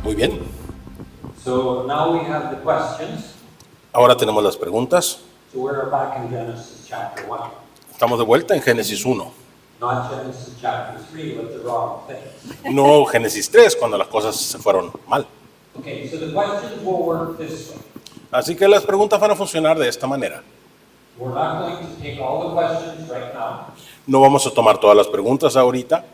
Muy bien. So now we have the questions. Ahora tenemos las preguntas. So we're back in Genesis chapter 1, Estamos de vuelta en Génesis 1. not Genesis chapter 3 with the wrong things. No Génesis 3, cuando las cosas se fueron mal. Okay, so the questions will work this way. Así que las preguntas van a funcionar de esta manera. We're not going to take all the questions right now, No vamos a tomar todas las preguntas ahorita,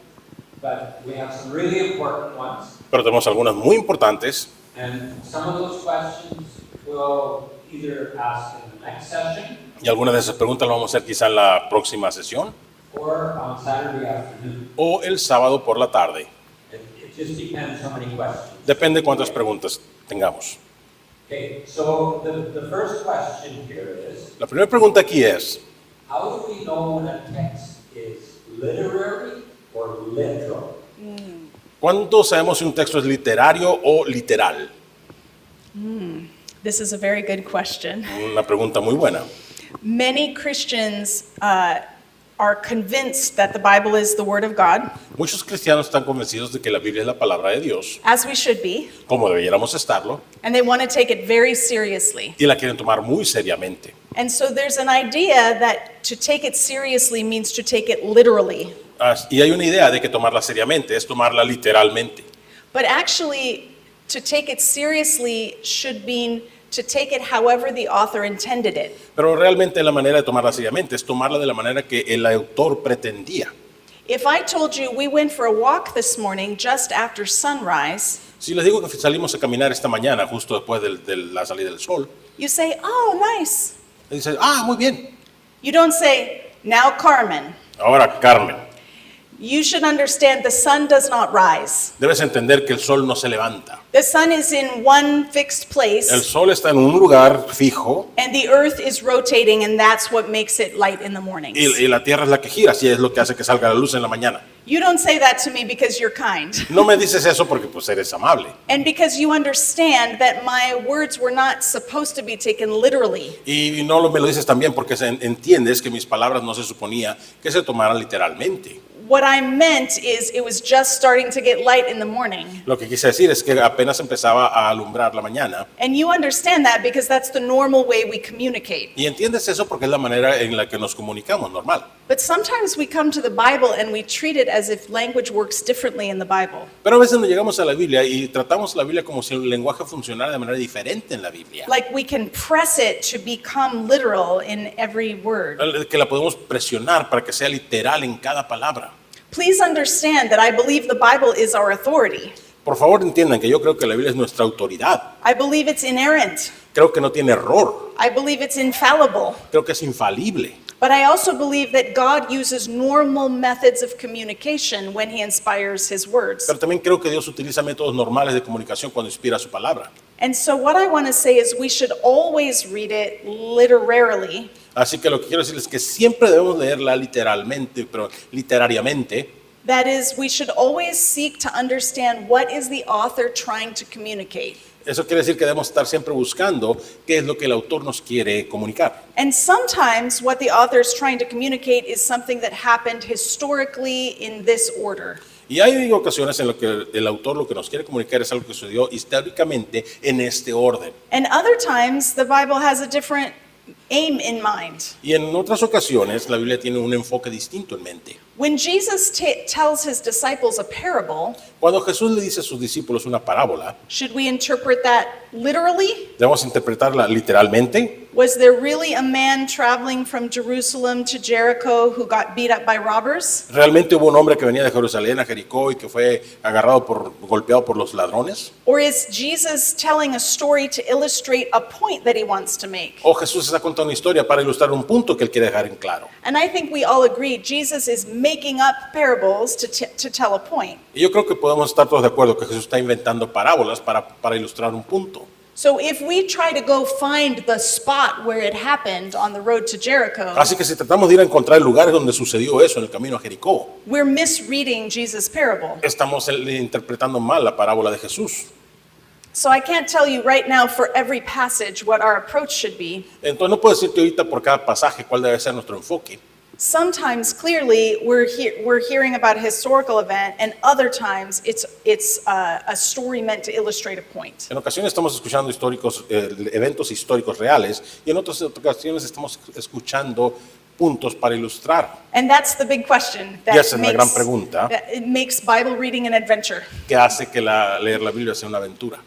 but we have some really important ones. pero tenemos algunas muy importantes. And some of those questions we'll either ask in the next session Y algunas de esas preguntas las vamos a hacer quizá en la próxima sesión or on Saturday afternoon. o el sábado por la tarde. It just depends how many questions. Depende cuántas preguntas tengamos. Okay, so the first question here is, La primera pregunta aquí es, how do we know when a text is literary or literal? ¿cuándo sabemos si un texto es literario o literal? This is a very good question. Una pregunta muy buena. Many Christians are convinced that the Bible is the Word of God, Muchos cristianos están convencidos de que la Biblia es la palabra de Dios, as we should be, como debiéramos estarlo, and they want to take it very seriously. y la quieren tomar muy seriamente. And so there's an idea that to take it seriously means to take it literally. Y hay una idea de que tomarla seriamente es tomarla literalmente. But actually, to take it seriously should mean to take it however the author intended it. Pero realmente la manera de tomarla seriamente es tomarla de la manera que el autor pretendía. If I told you we went for a walk this morning just after sunrise, Si les digo que salimos a caminar esta mañana, justo después de la salida del sol, you say, oh, nice. dicen, ah, muy bien. You don't say, now Carmen. Ahora, Carmen, You should understand the sun does not rise. debes entender que el sol no se levanta. The sun is in one fixed place, El sol está en un lugar fijo and the earth is rotating, and that's what makes it light in the mornings. y la tierra es la que gira, así es lo que hace que salga la luz en la mañana. You don't say that to me because you're kind, No me dices eso porque pues eres amable. and because you understand that my words were not supposed to be taken literally. Y no me lo dices también porque entiendes que mis palabras no se suponía que se tomaran literalmente. What I meant is it was just starting to get light in the morning. Lo que quise decir es que apenas empezaba a alumbrar la mañana. And you understand that because that's the normal way we communicate. Y entiendes eso porque es la manera en la que nos comunicamos, normal. But sometimes we come to the Bible and we treat it as if language works differently in the Bible. Pero a veces nos llegamos a la Biblia y tratamos la Biblia como si el lenguaje funcionara de manera diferente en la Biblia. Like we can press it to become literal in every word. Que la podemos presionar para que sea literal en cada palabra. Please understand that I believe the Bible is our authority. Por favor entiendan que yo creo que la Biblia es nuestra autoridad. I believe it's inerrant. Creo que no tiene error. I believe it's infallible. Creo que es infalible. But I also believe that God uses normal methods of communication when He inspires His words. Pero también creo que Dios utiliza métodos normales de comunicación cuando inspira su palabra. And so what I want to say is we should always read it literarily. Así que lo que quiero decir es que siempre debemos leerla literalmente, pero literariamente. That is, we should always seek to understand what is the author trying to communicate. Eso quiere decir que debemos estar siempre buscando qué es lo que el autor nos quiere comunicar. And sometimes what the author is trying to communicate is something that happened historically in this order. Y hay ocasiones en las que el autor lo que nos quiere comunicar es algo que sucedió históricamente en este orden. And other times the Bible has a different aim in mind. Y en otras ocasiones la Biblia tiene un enfoque distinto en mente. When Jesus tells his disciples a parable, Cuando Jesús le dice a sus discípulos una parábola, should we interpret that literally? debemos interpretarla literalmente. Was there really a man traveling from Jerusalem to Jericho who got beat up by robbers? ¿Realmente hubo un hombre que venía de Jerusalén a Jericó y que fue golpeado por los ladrones? Or is Jesus telling a story to illustrate a point that he wants to make? ¿O Jesús está contando una historia para ilustrar un punto que él quiere dejar en claro? And I think we all agree Jesus is making up parables to tell a point. Y yo creo que podemos estar todos de acuerdo que Jesús está inventando parábolas para ilustrar un punto. So if we try to go find the spot where it happened on the road to Jericho, Así que si tratamos de ir a encontrar lugares donde sucedió eso en el camino a Jericó, we're misreading Jesus' parable. estamos interpretando mal la parábola de Jesús. So I can't tell you right now for every passage what our approach should be. Entonces no puedo decirte ahorita por cada pasaje cuál debe ser nuestro enfoque. sometimes clearly we're hearing about a historical event, and other times it's a story meant to illustrate a point. En ocasiones estamos escuchando eventos históricos reales y en otras ocasiones estamos escuchando puntos para ilustrar. And that's the big question Y esa es la gran pregunta. that it makes Bible reading an adventure. Que hace que leer la Biblia sea una aventura.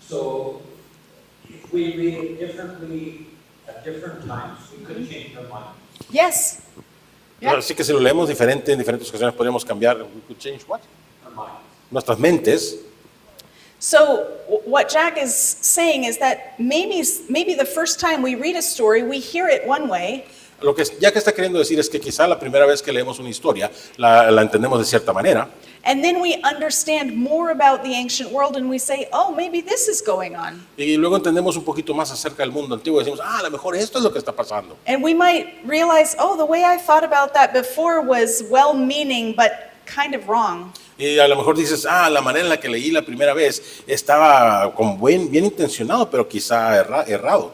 So if we read it differently at different times, we could change our mind. Yes. Yeah. Así que si lo leemos diferente en diferentes ocasiones podríamos cambiar. We could change what? Our minds. Nuestras mentes. So what Jack is saying is that maybe the first time we read a story, we hear it one way, Lo que ya que está queriendo decir es que quizá la primera vez que leemos una historia la entendemos de cierta manera. and then we understand more about the ancient world and we say, oh, maybe this is going on. Y luego entendemos un poquito más acerca del mundo antiguo y decimos, a lo mejor esto es lo que está pasando. And we might realize, oh, the way I thought about that before was well-meaning, but kind of wrong. Y a lo mejor dices, la manera en la que leí la primera vez estaba bien intencionado, pero quizá errado.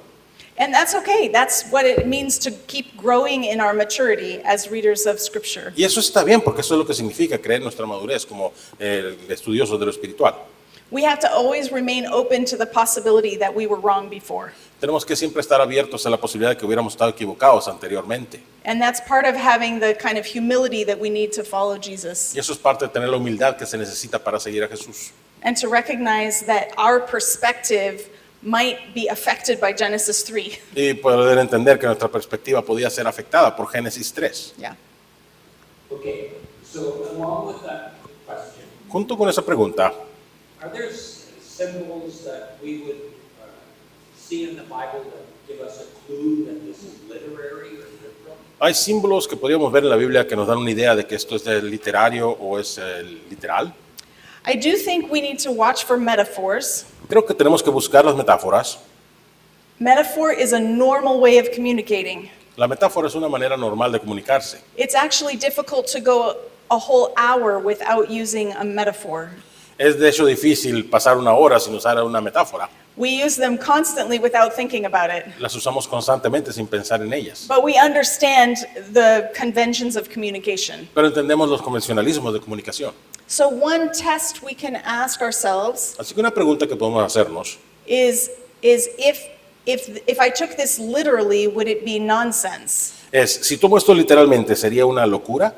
And that's okay. That's what it means to keep growing in our maturity as readers of Scripture. Y eso está bien, porque eso es lo que significa creer nuestra madurez como estudiosos de lo espiritual. We have to always remain open to the possibility that we were wrong before. Tenemos que siempre estar abiertos a la posibilidad de que hubiéramos estado equivocados anteriormente. And that's part of having the kind of humility that we need to follow Jesus. Y eso es parte de tener la humildad que se necesita para seguir a Jesús. And to recognize that our perspective might be affected by Genesis 3. Y poder entender que nuestra perspectiva podía ser afectada por Génesis 3. Yeah. Okay, so along with that question, Junto con esa pregunta, are there symbols that we would see in the Bible that give us a clue that this is literary or literal? hay símbolos que podríamos ver en la Biblia que nos dan una idea de que esto es literario o es literal. I do think we need to watch for metaphors. Creo que tenemos que buscar las metáforas. Metaphor is a normal way of communicating. La metáfora es una manera normal de comunicarse. It's actually difficult to go a whole hour without using a metaphor. Es de hecho difícil pasar una hora sin usar una metáfora. We use them constantly without thinking about it. Las usamos constantemente sin pensar en ellas. But we understand the conventions of communication. Pero entendemos los convencionalismos de comunicación. So one test we can ask ourselves Así que una pregunta que podemos hacernos is if I took this literally, would it be nonsense? es, si tomo esto literalmente, ¿sería una locura?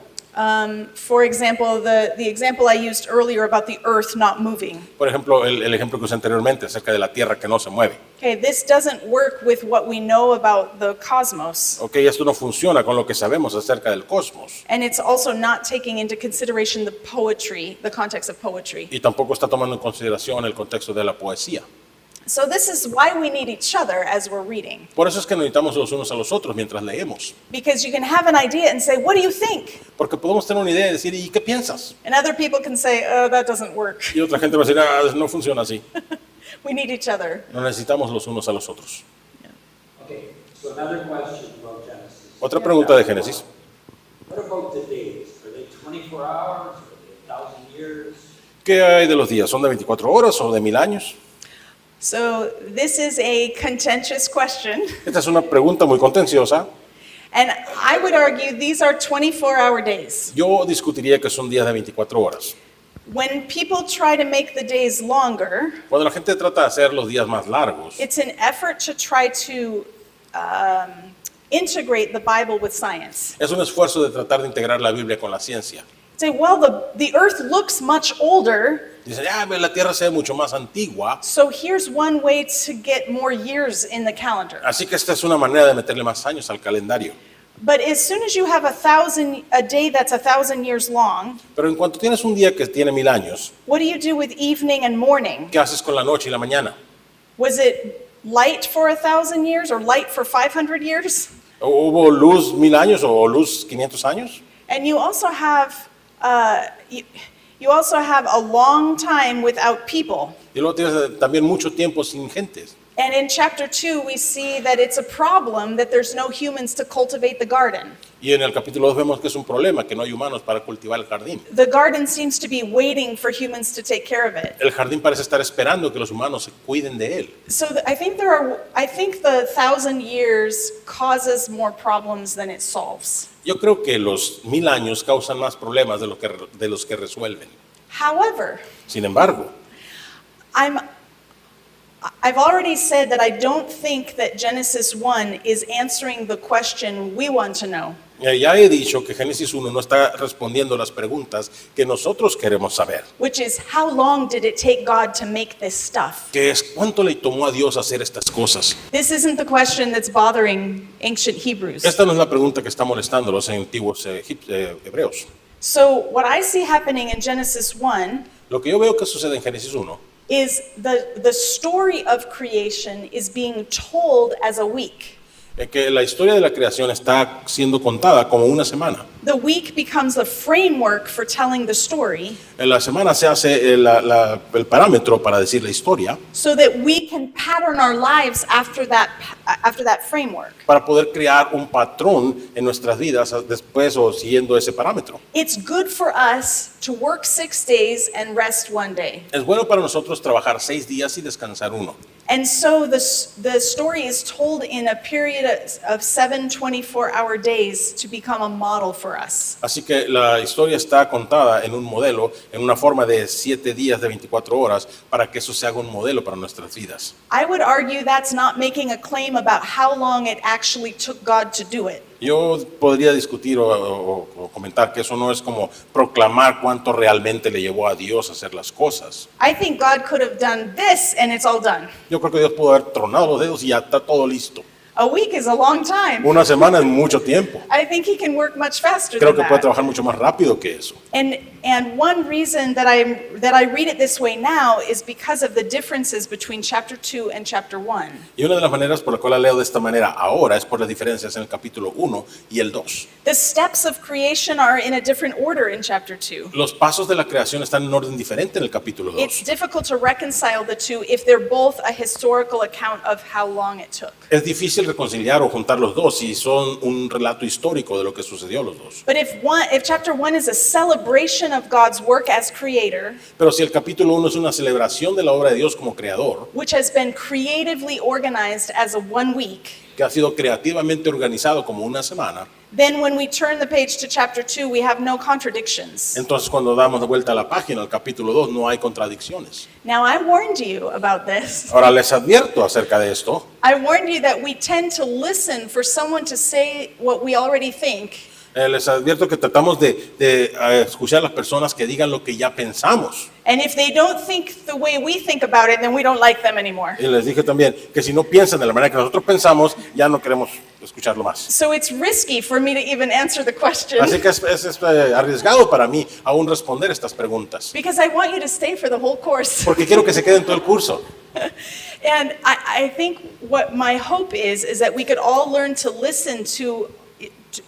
For example, the example I used earlier about the earth not moving. Por ejemplo, el ejemplo que usé anteriormente acerca de la Tierra que no se mueve. Okay, this doesn't work with what we know about the cosmos. Ok, esto no funciona con lo que sabemos acerca del cosmos. And it's also not taking into consideration the poetry, the context of poetry. Y tampoco está tomando en consideración el contexto de la poesía. So this is why we need each other as we're reading. Por eso es que necesitamos los unos a los otros mientras leemos. Because you can have an idea and say, what do you think? Porque podemos tener una idea y decir, ¿y qué piensas? And other people can say, oh, that doesn't work. Y otra gente va a decir, no funciona así. We need each other. No necesitamos los unos a los otros. Okay, so another question about Genesis. Otra pregunta de Génesis. What about the days? Are they 24 hours? Are they 1,000 years? ¿Qué hay de los días? ¿Son de 24 horas o de 1000 años? So this is a contentious question. Esta es una pregunta muy contenciosa. And I would argue these are 24-hour days. Yo discutiría que son días de 24 horas. When people try to make the days longer, Cuando la gente trata de hacer los días más largos, it's an effort to try to integrate the Bible with science. es un esfuerzo de tratar de integrar la Biblia con la ciencia. Say, well, the earth looks much older, Dicen, la Tierra se ve mucho más antigua, so here's one way to get more years in the calendar. así que esta es una manera de meterle más años al calendario. But as soon as you have a day that's 1,000 years long, Pero en cuanto tienes un día que tiene 1000 años, what do you do with evening and morning? ¿qué haces con la noche y la mañana? Was it light for 1,000 years or light for 500 years? ¿Hubo luz 1000 años o luz 500 años? And you also have a long time without people. Y luego tienes también mucho tiempo sin gente. And in chapter 2, we see that it's a problem that there's no humans to cultivate the garden. Y en el capítulo 2 vemos que es un problema, que no hay humanos para cultivar el jardín. The garden seems to be waiting for humans to take care of it. El jardín parece estar esperando que los humanos se cuiden de él. So I think the 1,000 years causes more problems than it solves. Yo creo que los 1000 años causan más problemas de los que resuelven. However, Sin embargo, I've already said that I don't think that Genesis 1 is answering the question we want to know. ya he dicho que Génesis 1 no está respondiendo las preguntas que nosotros queremos saber. Which is, how long did it take God to make this stuff? Que es cuánto le tomó a Dios hacer estas cosas. This isn't the question that's bothering ancient Hebrews. Esta no es la pregunta que está molestando a los antiguos hebreos. So what I see happening in Genesis 1 Lo que yo veo que sucede en Génesis 1 is the story of creation is being told as a week. es que la historia de la creación está siendo contada como una semana. The week becomes a framework for telling the story En la semana se hace el parámetro para decir la historia, so that we can pattern our lives after that framework. para poder crear un patrón en nuestras vidas después o siguiendo ese parámetro. It's good for us to work 6 days and rest 1 day. Es bueno para nosotros trabajar 6 días y descansar uno. And so the story is told in a period of 7 24-hour days to become a model for us. Así que la historia está contada en un modelo, en una forma de 7 días de 24 horas, para que eso se haga un modelo para nuestras vidas. I would argue that's not making a claim about how long it actually took God to do it. Yo podría discutir o comentar que eso no es como proclamar cuánto realmente le llevó a Dios a hacer las cosas. I think God could have done this and it's all done. Yo creo que Dios pudo haber tronado los dedos y ya está todo listo. A week is a long time. Una semana es mucho tiempo. I think he can work much faster Creo than que puede that. trabajar mucho más rápido que eso. And one reason that I read it this way now is because of the differences between chapter 2 and chapter 1. Y una de las maneras por la cual la leo de esta manera ahora es por las diferencias en el capítulo 1 y el 2. The steps of creation are in a different order in chapter 2. Los pasos de la creación están en orden diferente en el capítulo It's 2. difficult to reconcile the two if they're both a historical account of how long it took. Es difícil reconciliar o juntar los dos si son un relato histórico de lo que sucedió los dos. But if chapter 1 is a celebration of God's work as creator, Pero si el capítulo 1 es una celebración de la obra de Dios como creador, which has been creatively organized as a 1 week, que ha sido creativamente organizado como una semana, then when we turn the page to chapter 2, we have no contradictions. entonces cuando damos de vuelta a la página, al capítulo 2, no hay contradicciones. Now, I warned you about this. Ahora les advierto acerca de esto. I warned you that we tend to listen for someone to say what we already think. Les advierto que tratamos de escuchar a las personas que digan lo que ya pensamos. And if they don't think the way we think about it, then we don't like them anymore. Y les dije también que si no piensan de la manera que nosotros pensamos, ya no queremos escucharlo más. So it's risky for me to even answer the question Así que es arriesgado para mí aún responder estas preguntas, because I want you to stay for the whole course. porque quiero que se queden todo el curso. And I think what my hope is that we could all learn to listen to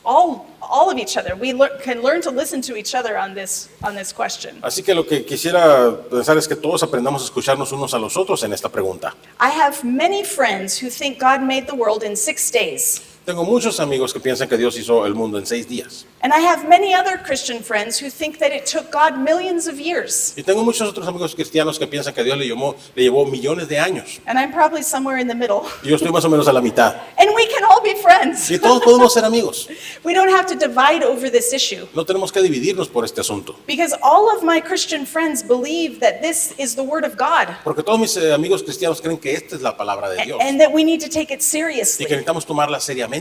all of each other. We can learn to listen to each other on this question. Así que lo que quisiera pensar es que todos aprendamos a escucharnos unos a los otros en esta pregunta. I have many friends who think God made the world in 6 days. Tengo muchos amigos que piensan que Dios hizo el mundo en 6 días. And I have many other Christian friends who think that it took God millions of years. Y tengo muchos otros amigos cristianos que piensan que Dios le llevó millones de años. And I'm probably somewhere in the middle. Y yo estoy más o menos a la mitad. And we can all be friends. Y todos podemos ser amigos. We don't have to divide over this issue. No tenemos que dividirnos por este asunto. Because all of my Christian friends believe that this is the Word of God. Porque todos mis amigos cristianos creen que esta es la palabra de Dios. And that we need to take it Y seriously. que necesitamos tomarla seriamente.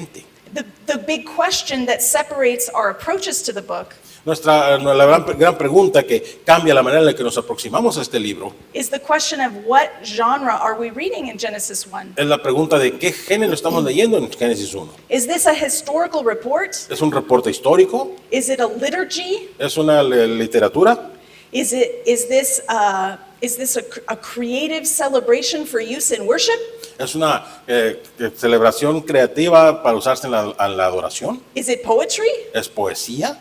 The big question that separates our approaches to the book La gran pregunta que cambia la manera en la que nos aproximamos a este libro is the question of what genre are we reading in Genesis 1? es la pregunta de qué género estamos leyendo en Génesis 1. Is this a historical report? ¿Es un reporte histórico? Is it a liturgy? ¿Es una literatura? Is this a creative celebration for use in worship? ¿Es una celebración creativa para usarse en la adoración? Is it poetry? ¿Es poesía?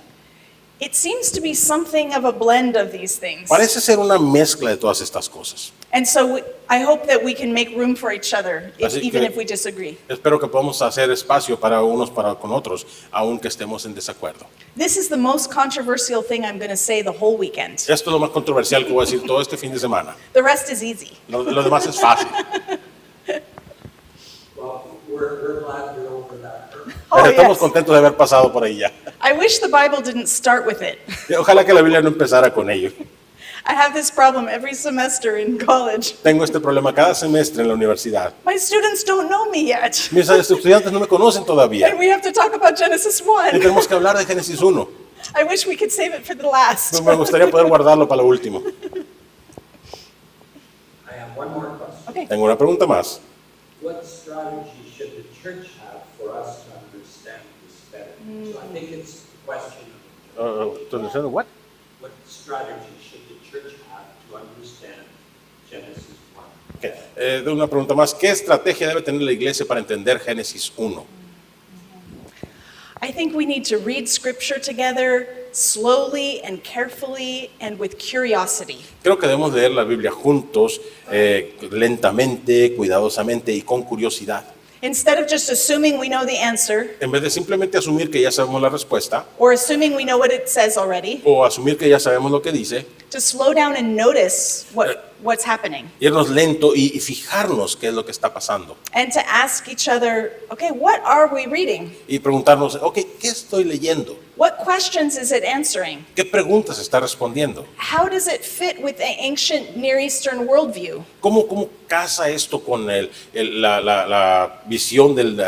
It seems to be something of a blend of these things. Parece ser una mezcla de todas estas cosas. And so I hope that we can make room for each other, Así even que- if we disagree. Espero que podamos hacer espacio para unos para con otros, aunque estemos en desacuerdo. This is the most controversial thing I'm going to say the whole weekend. Esto es lo más controversial que voy a decir todo este fin de semana. The rest is easy. Lo demás es fácil. Well, we're glad you're over that hurdle. Oh, Estamos yes. contentos de haber pasado por ahí ya. I wish the Bible didn't start with it. Ojalá que la Biblia no empezara con ello. I have this problem every semester in college. Tengo este problema cada semestre en la universidad. My students don't know me yet. Mis estudiantes no me conocen todavía. And we have to talk about Genesis Y 1. tenemos que hablar de Génesis 1. I wish we could save it for the last. Me gustaría poder guardarlo para lo último. I have one more question. Okay. Tengo una pregunta más. What strategy should the church have for us to understand this better? So I think it's the question of What? what strategy should the church have to understand Genesis 1? Okay. De una pregunta más. ¿Qué estrategia debe tener la iglesia para entender Génesis 1? I think we need to read scripture together slowly and carefully and with curiosity. Creo que debemos leer la Biblia juntos, lentamente, cuidadosamente y con curiosidad. Instead of just assuming we know the answer En vez de simplemente asumir que ya sabemos la respuesta or assuming we know what it says already, o asumir que ya sabemos lo que dice, to slow down and notice what's happening. irnos lento y fijarnos qué es lo que está pasando. And to ask each other, okay, what are we reading? Y preguntarnos, ok, ¿qué estoy leyendo? What questions is it answering? ¿Qué preguntas está respondiendo? How does it fit with the ancient Near Eastern worldview? ¿Cómo casa esto con la visión del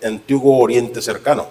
antiguo Oriente cercano?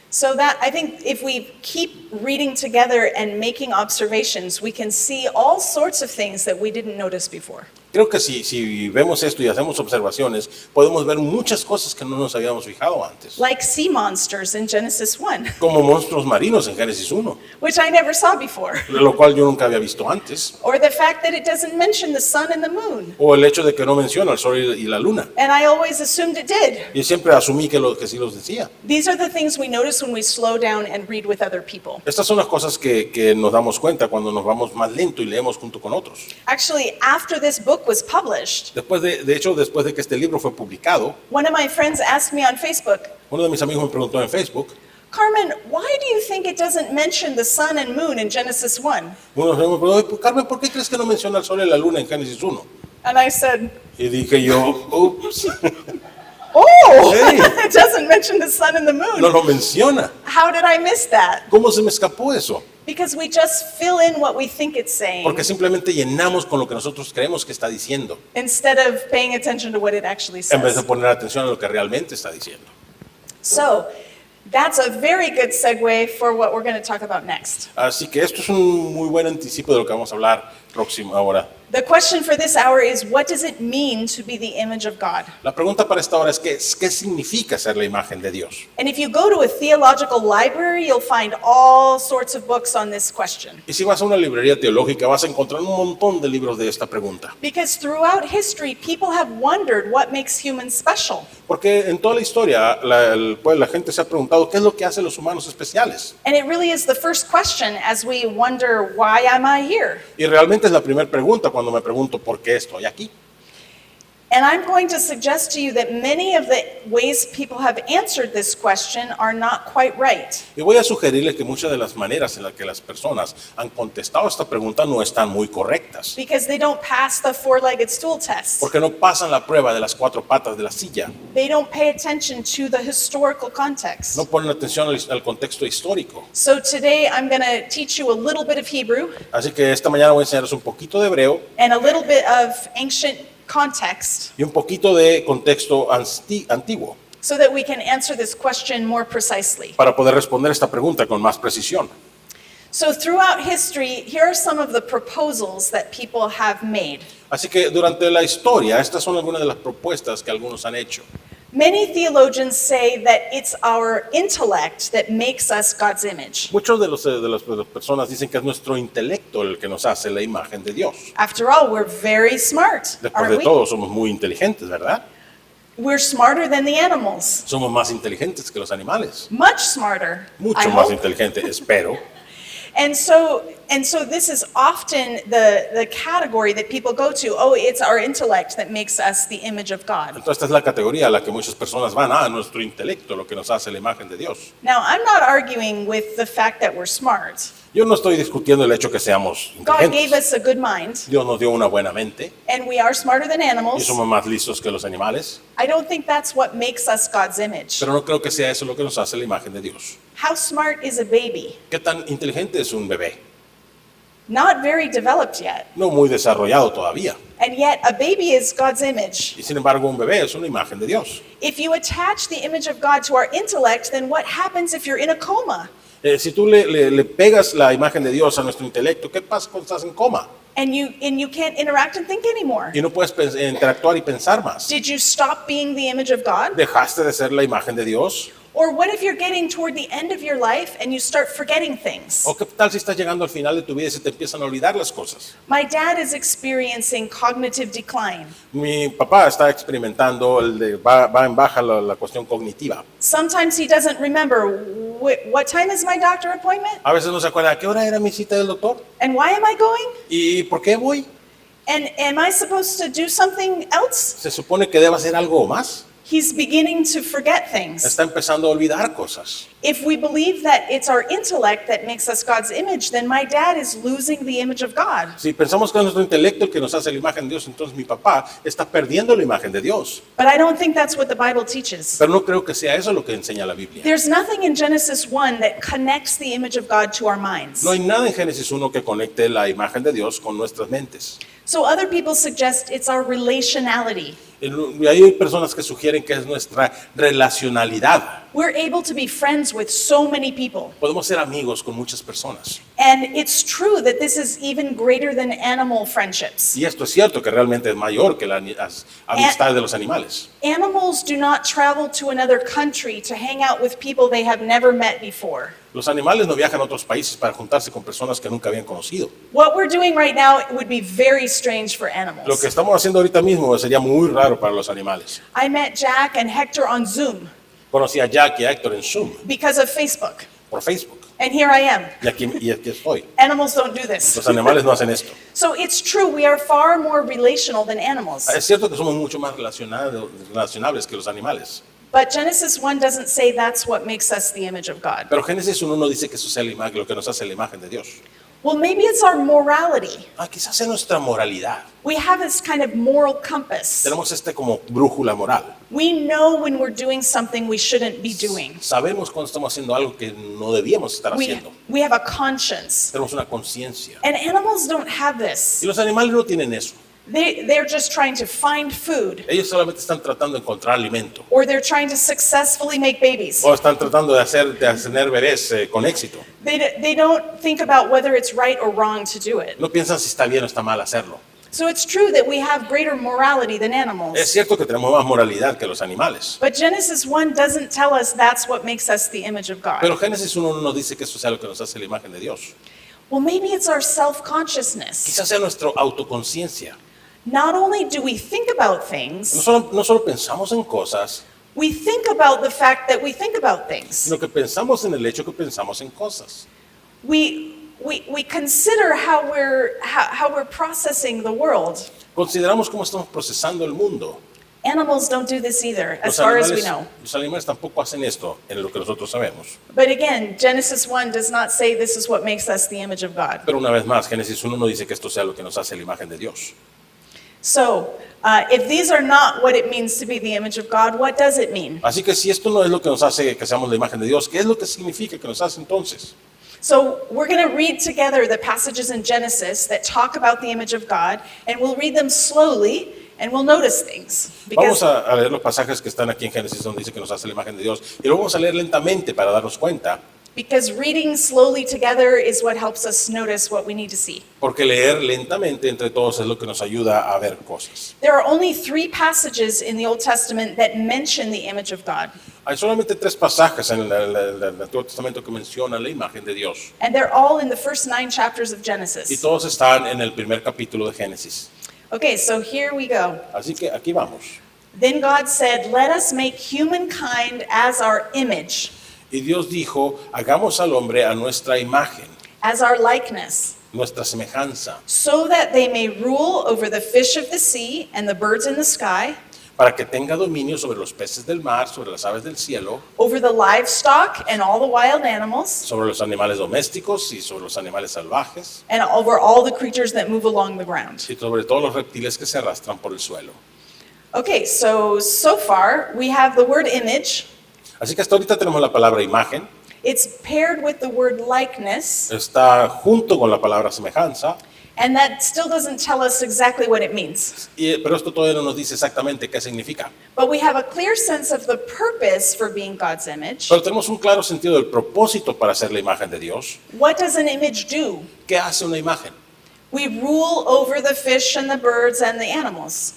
So that I think if we keep reading together and making observations, we can see all sorts of things that we didn't notice before. Creo que si vemos esto y hacemos observaciones, podemos ver muchas cosas que no nos habíamos fijado antes. Like sea monsters in Genesis 1, Como monstruos marinos en Génesis 1, which I never saw before. lo cual yo nunca había visto antes. Or the fact that it doesn't mention the sun and the moon. O el hecho de que no menciona el sol y la luna. And I always assumed it did. Y siempre asumí que sí los decía. These are the things we notice when we slow down and read with other people. Estas son las cosas que nos damos cuenta cuando nos vamos más lento y leemos junto con otros. Actually, after this book was published, Después de que este libro fue publicado, one of my friends asked me on Facebook, uno de mis amigos me preguntó en Facebook, Carmen, why do you think it doesn't mention the sun and moon in Genesis 1? uno me preguntó, "Oye, Carmen, ¿por qué crees que no menciona el sol y la luna en Génesis 1? And I said, Y dije yo, ups, oh, Hey. it doesn't mention the sun and the moon. no lo menciona. How did I miss that? ¿Cómo se me escapó eso? Because we just fill in what we think it's saying Porque simplemente llenamos con lo que nosotros creemos que está diciendo, instead of paying attention to what it actually en vez de says. poner atención a lo que realmente está diciendo. So that's a very good segue for what we're going to talk about next. Así que esto es un muy buen anticipo de lo que vamos a hablar próximo ahora. The question for this hour is, what does it mean to be the image of God? La pregunta para esta hora es ¿qué significa ser la imagen de Dios? And if you go to a theological library, you'll find all sorts of books on this question. Y si vas a una librería teológica vas a encontrar un montón de libros de esta pregunta. Because throughout history, people have wondered what makes humans special. Porque en toda la historia la gente se ha preguntado qué es lo que hace a los humanos especiales. And it really is the first question as we wonder, why am I here? Y realmente es la primera pregunta cuando me pregunto por qué estoy aquí. And I'm going to suggest to you that many of the ways people have answered this question are not quite right. Y voy a sugerirle que muchas de las maneras en las que las personas han contestado esta pregunta no están muy correctas. Because they don't pass the four-legged stool test. Porque no pasan la prueba de las 4 patas de la silla. They don't pay attention to the historical context. No ponen atención al contexto histórico. So today I'm going to teach you a little bit of Hebrew Así que esta mañana voy a enseñarles un poquito de hebreo and a little bit of ancient context y un poquito de contexto antiguo so that we can answer this question more precisely. para poder responder esta pregunta con más precisión. So throughout history, here are some of the proposals that people have made. Así que durante la historia, estas son algunas de las propuestas que algunos han hecho. Many theologians say that it's our intellect that makes us God's image. Muchos de las personas dicen que es nuestro intelecto el que nos hace la imagen de Dios. After all, we're very smart, Después aren't de we? todo, somos muy inteligentes, ¿verdad? We're smarter than the animals. Somos más inteligentes que los animales. Much smarter, I Mucho más hope. inteligentes, espero. And so And so this is often the category that people go to. Oh, it's our intellect that makes us the image of God. Entonces esta es la categoría a la que muchas personas van, nuestro intelecto, lo que nos hace la imagen de Dios. Now, I'm not arguing with the fact that we're smart. Yo no estoy discutiendo el hecho que seamos God gave inteligentes. us a good mind, Dios nos dio una buena mente and we are smarter than y animals. somos más listos que los animales, I don't think that's what makes us God's image. pero no creo que sea eso lo que nos hace la imagen de Dios. How smart is a baby? ¿Qué tan inteligente es un bebé? Not very developed yet. No muy desarrollado todavía. And yet, a baby is God's image. Y sin embargo, un bebé es una imagen de Dios. If you attach the image of God to our intellect, then what happens if you're in a coma? Si tú le pegas la imagen de Dios a nuestro intelecto, ¿qué pasa cuando estás en coma? And you can't interact and think anymore. Y no puedes interactuar y pensar más. Did you stop being the image of God? ¿Dejaste de ser la imagen de Dios? Or what if you're getting toward the end of your life and you start forgetting things? ¿O qué tal si estás llegando al final de tu vida y se te empiezan a olvidar las cosas? My dad is experiencing cognitive decline. Mi papá está experimentando, va en baja la cuestión cognitiva. Sometimes he doesn't remember what time is my doctor appointment A veces no se acuerda, ¿a qué hora era mi cita del doctor? and why am I going? ¿Y por qué voy? And am I supposed to do something else? Se supone que debe hacer algo más. He's beginning to forget things. Está empezando a olvidar cosas. If we believe that it's our intellect that makes us God's image, then my dad is losing the image of God. Si pensamos que es nuestro intelecto el que nos hace la imagen de Dios, entonces mi papá está perdiendo la imagen de Dios. But I don't think that's what the Bible teaches. Pero no creo que sea eso lo que enseña la Biblia. There's nothing in Genesis 1 that connects the image of God to our minds. No hay nada en Génesis 1 que conecte la imagen de Dios con nuestras mentes. So other people suggest it's our relationality. Y hay personas que sugieren que es nuestra relacionalidad. We're able to be friends with so many people. Podemos ser amigos con muchas personas. And it's true that this is even greater than animal friendships. Y esto es cierto que realmente es mayor que las amistades de los animales. Animals do not travel to another country to hang out with people they have never met before. Los animales no viajan a otros países para juntarse con personas que nunca habían conocido. What we're doing right now would be very strange for animals. Lo que estamos haciendo ahorita mismo sería muy raro para los animales. I met Jack and Hector on Zoom Conocí a Jack y a Héctor en Zoom, because of Facebook. por Facebook. And here I am. Y aquí estoy. Animals don't do this. Los animales no hacen esto. So it's true, we are far more relational than animals. Es cierto que somos mucho más relacionables que los animales. But Genesis 1 doesn't say that's what makes us the image of God. Pero Génesis 1 no dice que eso sea la imagen, lo que nos hace la imagen de Dios. Well, maybe it's our morality. Quizás sea nuestra moralidad. We have this kind of moral compass. Tenemos como brújula moral. We know when we're doing something we shouldn't be doing. Sabemos cuando estamos haciendo algo que no debíamos estar haciendo. We have a conscience. Tenemos una conciencia. And animals don't have this. Y los animales no tienen eso. They're just trying to find food, Ellos solamente están tratando de encontrar alimento. or they're trying to successfully make babies. O están tratando de tener bebés con éxito. They don't think about whether it's right or wrong to do it. No piensan si está bien o está mal hacerlo. So it's true that we have greater morality than Es animals. cierto que tenemos más moralidad que los animales. But Genesis 1 doesn't tell us that's what makes us the image of God. Pero Génesis 1 no nos dice que eso sea lo que nos hace la imagen de Dios. Well, maybe it's our self-consciousness. Quizás sea nuestra autoconciencia. Not only do we think about No things, solo pensamos en cosas, we think about the fact that we think about things. sino que pensamos en el hecho que pensamos en cosas. We consider how we're processing the world. Consideramos cómo estamos procesando el mundo. Animals don't do this either, as far as we know. Los animales tampoco hacen esto en lo que nosotros sabemos. But again, Genesis 1 does not say this is what makes us the image of God. Pero una vez más, Génesis 1 no dice que esto sea lo que nos hace la imagen de Dios. So, if these are not what it means to be the image of God, what does it mean? Así que si esto no es lo que nos hace que seamos la imagen de Dios, ¿qué es lo que significa que nos hace entonces? So, we're going to read together the passages in Genesis that talk about the image of God, and we'll read them slowly, and we'll notice things. Vamos a leer los pasajes que están aquí en Génesis donde dice que nos hace la imagen de Dios y lo vamos a leer lentamente para darnos cuenta, Because reading slowly together is what helps us notice what we need to see. porque leer lentamente entre todos es lo que nos ayuda a ver cosas. There are only 3 passages in the Old Testament that mention the image of God, Hay solamente 3 pasajes en el Antiguo Testamento que mencionan la imagen de Dios and they're all in the first 9 chapters of y Genesis. todos están en el primer capítulo de Génesis. Okay, so here we go. Así que aquí vamos. Then God said, "Let us make humankind as our image, Y Dios dijo, hagamos al hombre a nuestra imagen, as our likeness, nuestra semejanza, so that they may rule over the fish of the sea and the birds in the sky, para que tenga dominio sobre los peces del mar, sobre las aves del cielo, over the livestock and all the wild animals, sobre los animales domésticos y sobre los animales salvajes, and over all the creatures that move along the ground. y sobre todos los reptiles que se arrastran por el suelo. Okay, so far we have the word image. Así que hasta ahorita tenemos la palabra imagen, It's paired with the word likeness, está junto con la palabra semejanza, and that still doesn't tell us exactly what it means. pero esto todavía no nos dice exactamente qué significa. But we have a clear sense of the purpose for being God's image. Pero tenemos un claro sentido del propósito para ser la imagen de Dios. What does an image do? ¿Qué hace una imagen? We rule over the fish and the birds and the animals.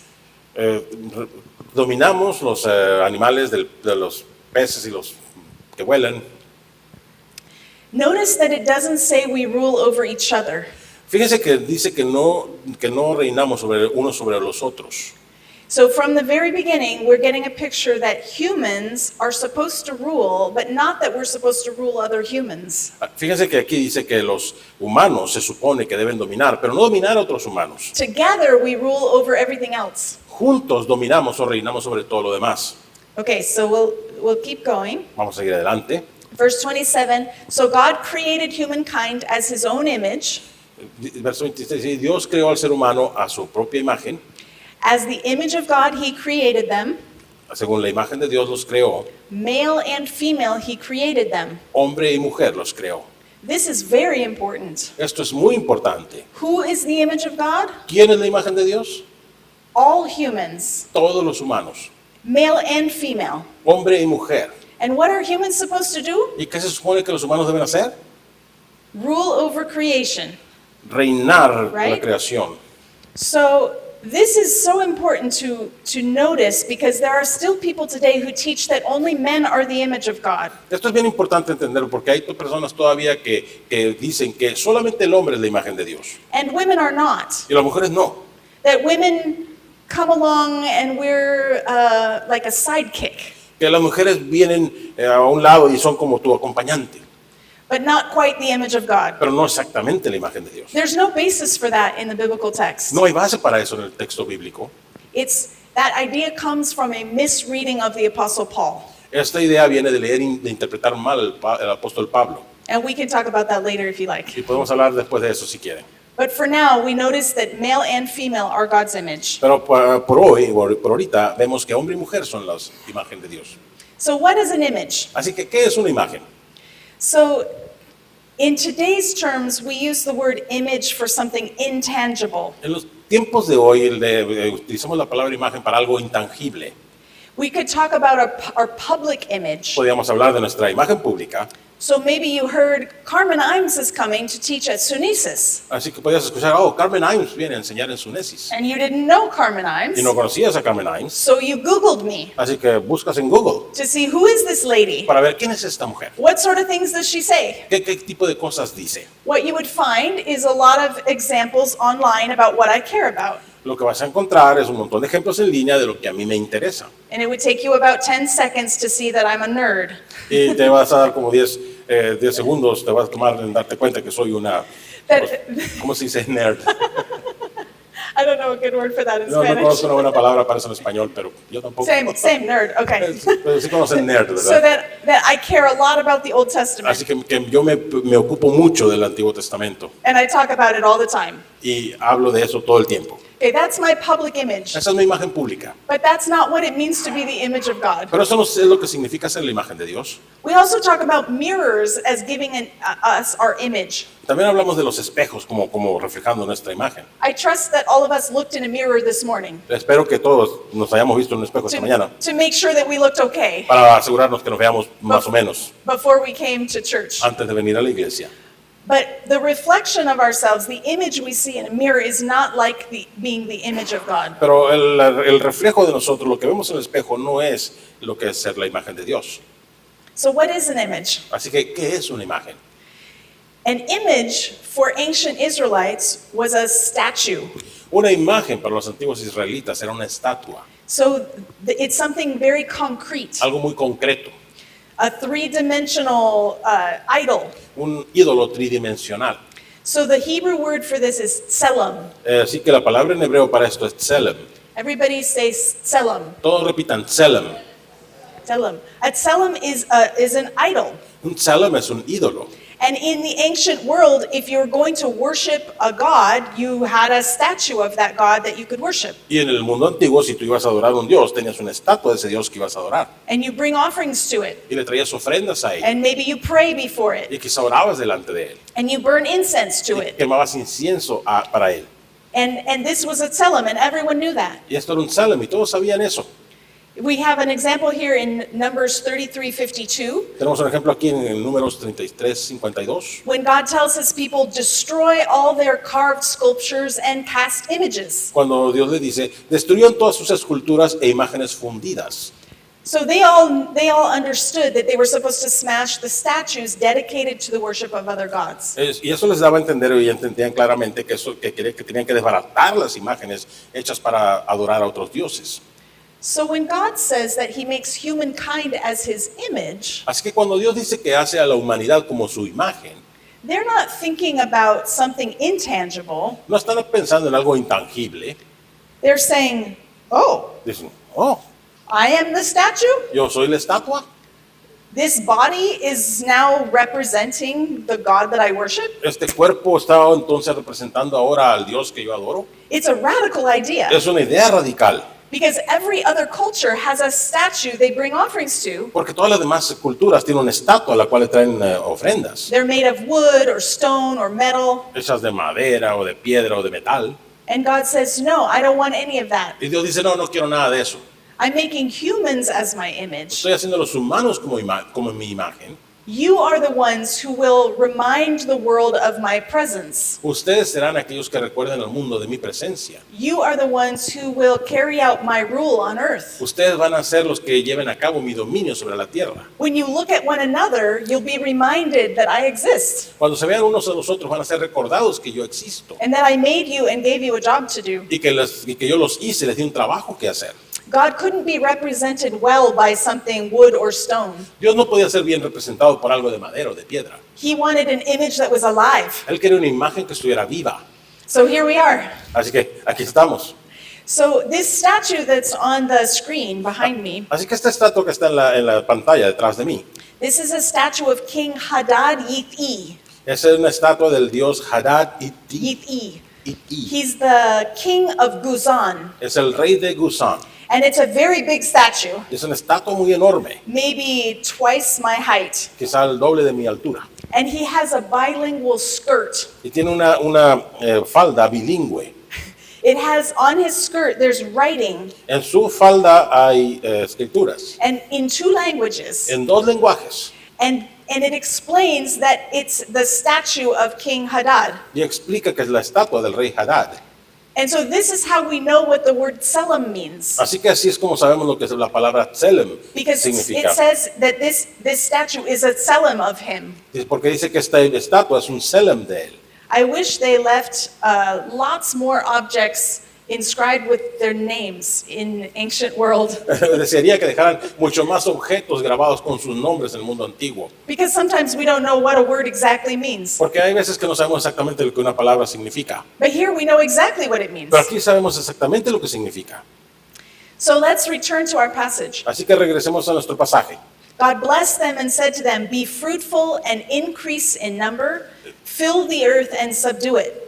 Dominamos los animales de los peces y los que vuelan. Notice that it doesn't say we rule over each other. Fíjense que dice que no reinamos unos sobre los otros. So from the very beginning, we're getting a picture that humans are supposed to rule, but not that we're supposed to rule other humans. Fíjense que aquí dice que los humanos se supone que deben dominar, pero no dominar a otros humanos. Together, we rule over everything else. Juntos dominamos o reinamos sobre todo lo demás. Okay, so we'll keep going. Vamos a seguir adelante. Verse 27, so God created humankind as his own image. Verso 26, y Dios creó al ser humano a su propia imagen. As the image of God, he created them. Según la imagen de Dios los creó. Male and female, he created them. Hombre y mujer los creó. This is very important. Esto es muy importante. Who is the image of God? ¿Quién es la imagen de Dios? All humans, Todos los humanos. male and female. Hombre y mujer. And what are humans supposed to do? ¿Y qué se supone que los humanos deben hacer? Rule over creation. Reinar la Right. creación. So this is so important to notice because there are still people today who teach that only men are the image of God. Esto es bien importante entenderlo porque hay personas todavía que dicen que solamente el hombre es la imagen de Dios And women are not. y las mujeres no. That women come along and we're like a sidekick, Que las mujeres vienen a un lado y son como tu acompañante, but not quite the image of God. pero no exactamente la imagen de Dios. There's no basis for that in the biblical text. No hay base para eso en el texto bíblico. That idea comes from a misreading of the Apostle Paul. Esta idea viene de leer y de interpretar mal el apóstol Pablo. And we can talk about that later if you like. Y podemos hablar después de eso si quieren. But for now, we notice that male and female are God's image. Pero por hoy, por ahorita, vemos que hombre y mujer son la imagen de Dios. So what is an image? Así que, ¿qué es una imagen? So in today's terms, we use the word image for something intangible. En los tiempos de hoy utilizamos la palabra imagen para algo intangible. We could talk about our public image. Podríamos hablar de nuestra imagen pública. So maybe you heard Carmen Imes is coming to teach at Sunesis, Así que podías escuchar, oh, Carmen Imes viene a enseñar en Sunesis. and you didn't know Carmen Imes, Y no conocías a Carmen Imes. so you Googled me Así que buscas en Google to see who is this lady? para ver quién es esta mujer. What sort of things does she say? ¿Qué tipo de cosas dice? What you would find is a lot of examples online about what I care about. Lo que vas a encontrar es un montón de ejemplos en línea de lo que a mí me interesa. And it would take you about 10 seconds to see that I'm a nerd. Y te vas a dar como 10 segundos, te vas a tomar en darte cuenta que soy una, ¿cómo se dice? Nerd. I don't know a good word for that in No Spanish. conozco una buena palabra para eso en español, pero yo tampoco. Same nerd, okay. Pero sí conocen nerd, So ¿verdad? that I care a lot about the Old Así Testament, que yo me ocupo mucho del Antiguo Testamento and I talk about it all the time. y hablo de eso todo el tiempo. Okay, that's my public image, Esa es mi imagen pública. but that's not what it means to be the image of God. Pero eso no es lo que significa ser la imagen de Dios. We also talk about mirrors as giving us our image. También hablamos de los espejos como reflejando nuestra imagen. I trust that all of us looked in a mirror this morning Espero que todos nos hayamos visto en un espejo esta mañana to make sure that we looked okay para asegurarnos que nos veamos más o menos before we came to church. antes de venir a la iglesia. But the reflection of ourselves, the image we see in a mirror, is not like being the image of God. Pero el reflejo de nosotros, lo que vemos en el espejo, no es lo que es ser la imagen de Dios. So what is an image? Así que, ¿qué es una imagen? An image for ancient Israelites was a statue. Una imagen para los antiguos israelitas era una estatua, So it's something very concrete. algo muy concreto. a three-dimensional idol. un ídolo tridimensional. So the Hebrew word for this is tselem. Así que la palabra en hebreo para esto es tselem. Everybody say tselem. Todos repitan tselem. Tselem. A tselem is an idol. Un tselem es un ídolo. And in the ancient world, if you were going to worship a god, you had a statue of that god that you could worship. Y en el mundo antiguo, si tú ibas a adorar a un dios, tenías una estatua de ese dios que ibas a adorar. And you bring offerings to it. Y le traías ofrendas a él. And maybe you pray before Y it. quizá orabas delante de él. And you burn incense to Y it. quemabas incienso para él. And this was a tselem, and everyone knew that. Y esto era un tselem y todos sabían eso. We have an example here in Numbers 33:52, Tenemos un ejemplo aquí en Números 33:52. when God tells his people, destroy all their carved sculptures and cast images. Cuando Dios le dice, destruyan todas sus esculturas e imágenes fundidas. So they all understood that they were supposed to smash the statues dedicated to the worship of other gods. Y eso les daba a entender y entendían claramente que tenían que desbaratar las imágenes hechas para adorar a otros dioses. So when God says that he makes humankind as his image, Así que cuando Dios dice que hace a la humanidad como su imagen, they're not thinking about something intangible. no están pensando en algo intangible. They're saying, oh, Dicen, oh, I am the statue? yo soy la estatua. This body is now representing the God that I worship? Este cuerpo está entonces representando ahora al Dios que yo adoro. It's a radical idea Es una idea radical, because every other culture has a statue they bring offerings to. porque todas las demás culturas tienen una estatua a la cual le traen ofrendas, They're made of wood or stone or metal. hechas de madera o de piedra o de metal. And God says, no, I don't want any of that. Y Dios dice, no, no quiero nada de eso. I'm making humans as my image. Estoy haciendo a los humanos como mi imagen. You are the ones who will remind the world of my presence. Ustedes serán aquellos que recuerden al mundo de mi presencia. You are the ones who will carry out my rule on earth. Ustedes van a ser los que lleven a cabo mi dominio sobre la tierra. When you look at one another, you'll be reminded that I exist Cuando se vean unos a los otros van a ser recordados que yo existo and that I made you and gave you a job to do. y que yo los hice, les di un trabajo que hacer. God couldn't be represented well by something wood or stone. Dios no podía ser bien representado por algo de madera o de piedra. He wanted an image that was alive. Él quería una imagen que estuviera viva. So here we are. Así que aquí estamos. So this statue that's on the screen behind me, Así que esta estatua que está en la pantalla detrás de mí, this is a statue of King Hadad Yit-i. esa es una estatua del dios Hadad Iti. Yit-i. Iti. He's the king of Guzan. Es el rey de Guzán. And it's a very big statue, Es una estatua muy enorme, maybe twice my height. quizá el doble de mi altura. And he has a bilingual skirt. Y tiene una falda bilingüe. It has on his skirt, there's writing En su falda hay escrituras and in two languages. en dos lenguajes. And it explains that it's the statue of King Hadad. Y explica que es la estatua del rey Hadad. And so this is how we know what the word tselem means. Así que así es como sabemos lo que es la palabra tselem Because it significa. says that this statue is a tselem of him. Porque dice que esta estatua es un tselem de él. I wish they left lots more objects inscribed with their names in ancient world. Desearía que dejaran mucho más objetos grabados con sus nombres en el mundo antiguo. Because sometimes we don't know what a word exactly means. Porque hay veces que no sabemos exactamente lo que una palabra significa. But here we know exactly what it means. Pero aquí sabemos exactamente lo que significa. So let's return to our passage. Así que regresemos a nuestro pasaje. God blessed them and said to them, be fruitful and increase in number, fill the earth and subdue it.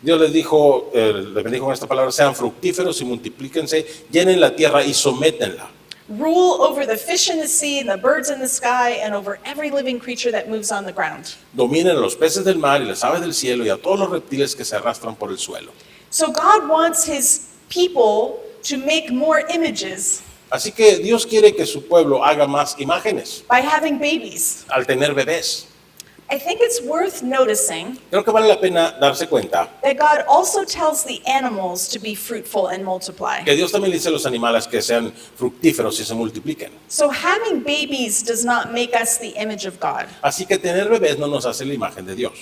Dios les dijo, les bendijo con esta palabra, sean fructíferos y multiplíquense, llenen la tierra y sométenla. Rule over the fish in the sea and the birds in the sky and over every living creature that moves on the ground. Dominen a los peces del mar y las aves del cielo y a todos los reptiles que se arrastran por el suelo. So God wants his people to make more images Así que Dios quiere que su pueblo haga más imágenes by having babies. al tener bebés. I think it's worth noticing Creo que vale la pena darse cuenta that God also tells the animals to be fruitful and multiply. que Dios también le dice a los animales que sean fructíferos y se multipliquen. So having babies does not make us the image of God. Así que tener bebés no nos hace la imagen de Dios.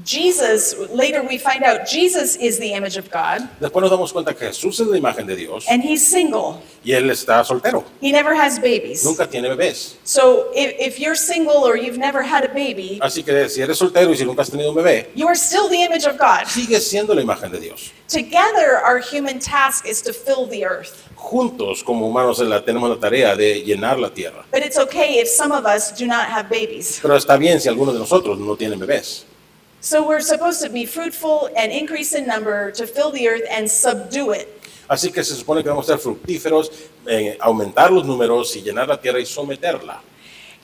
Jesus, later we find out Jesus is the image of God, Después nos damos cuenta que Jesús es la imagen de Dios and he's single. y Él está soltero. He never has babies. Nunca tiene bebés. So if you're single or you've never had a baby, Así que si eres soltero y si nunca has tenido un bebé, you are still the image of God. sigues siendo la imagen de Dios. Together, our human task is to fill the earth. Juntos, como humanos, tenemos la tarea de llenar la tierra. But it's okay if some of us do not have babies. Pero está bien si algunos de nosotros no tienen bebés. So we're supposed to be fruitful and increase in number to fill the earth and subdue it. Así que se supone que vamos a ser fructíferos, aumentar los números y llenar la tierra y someterla.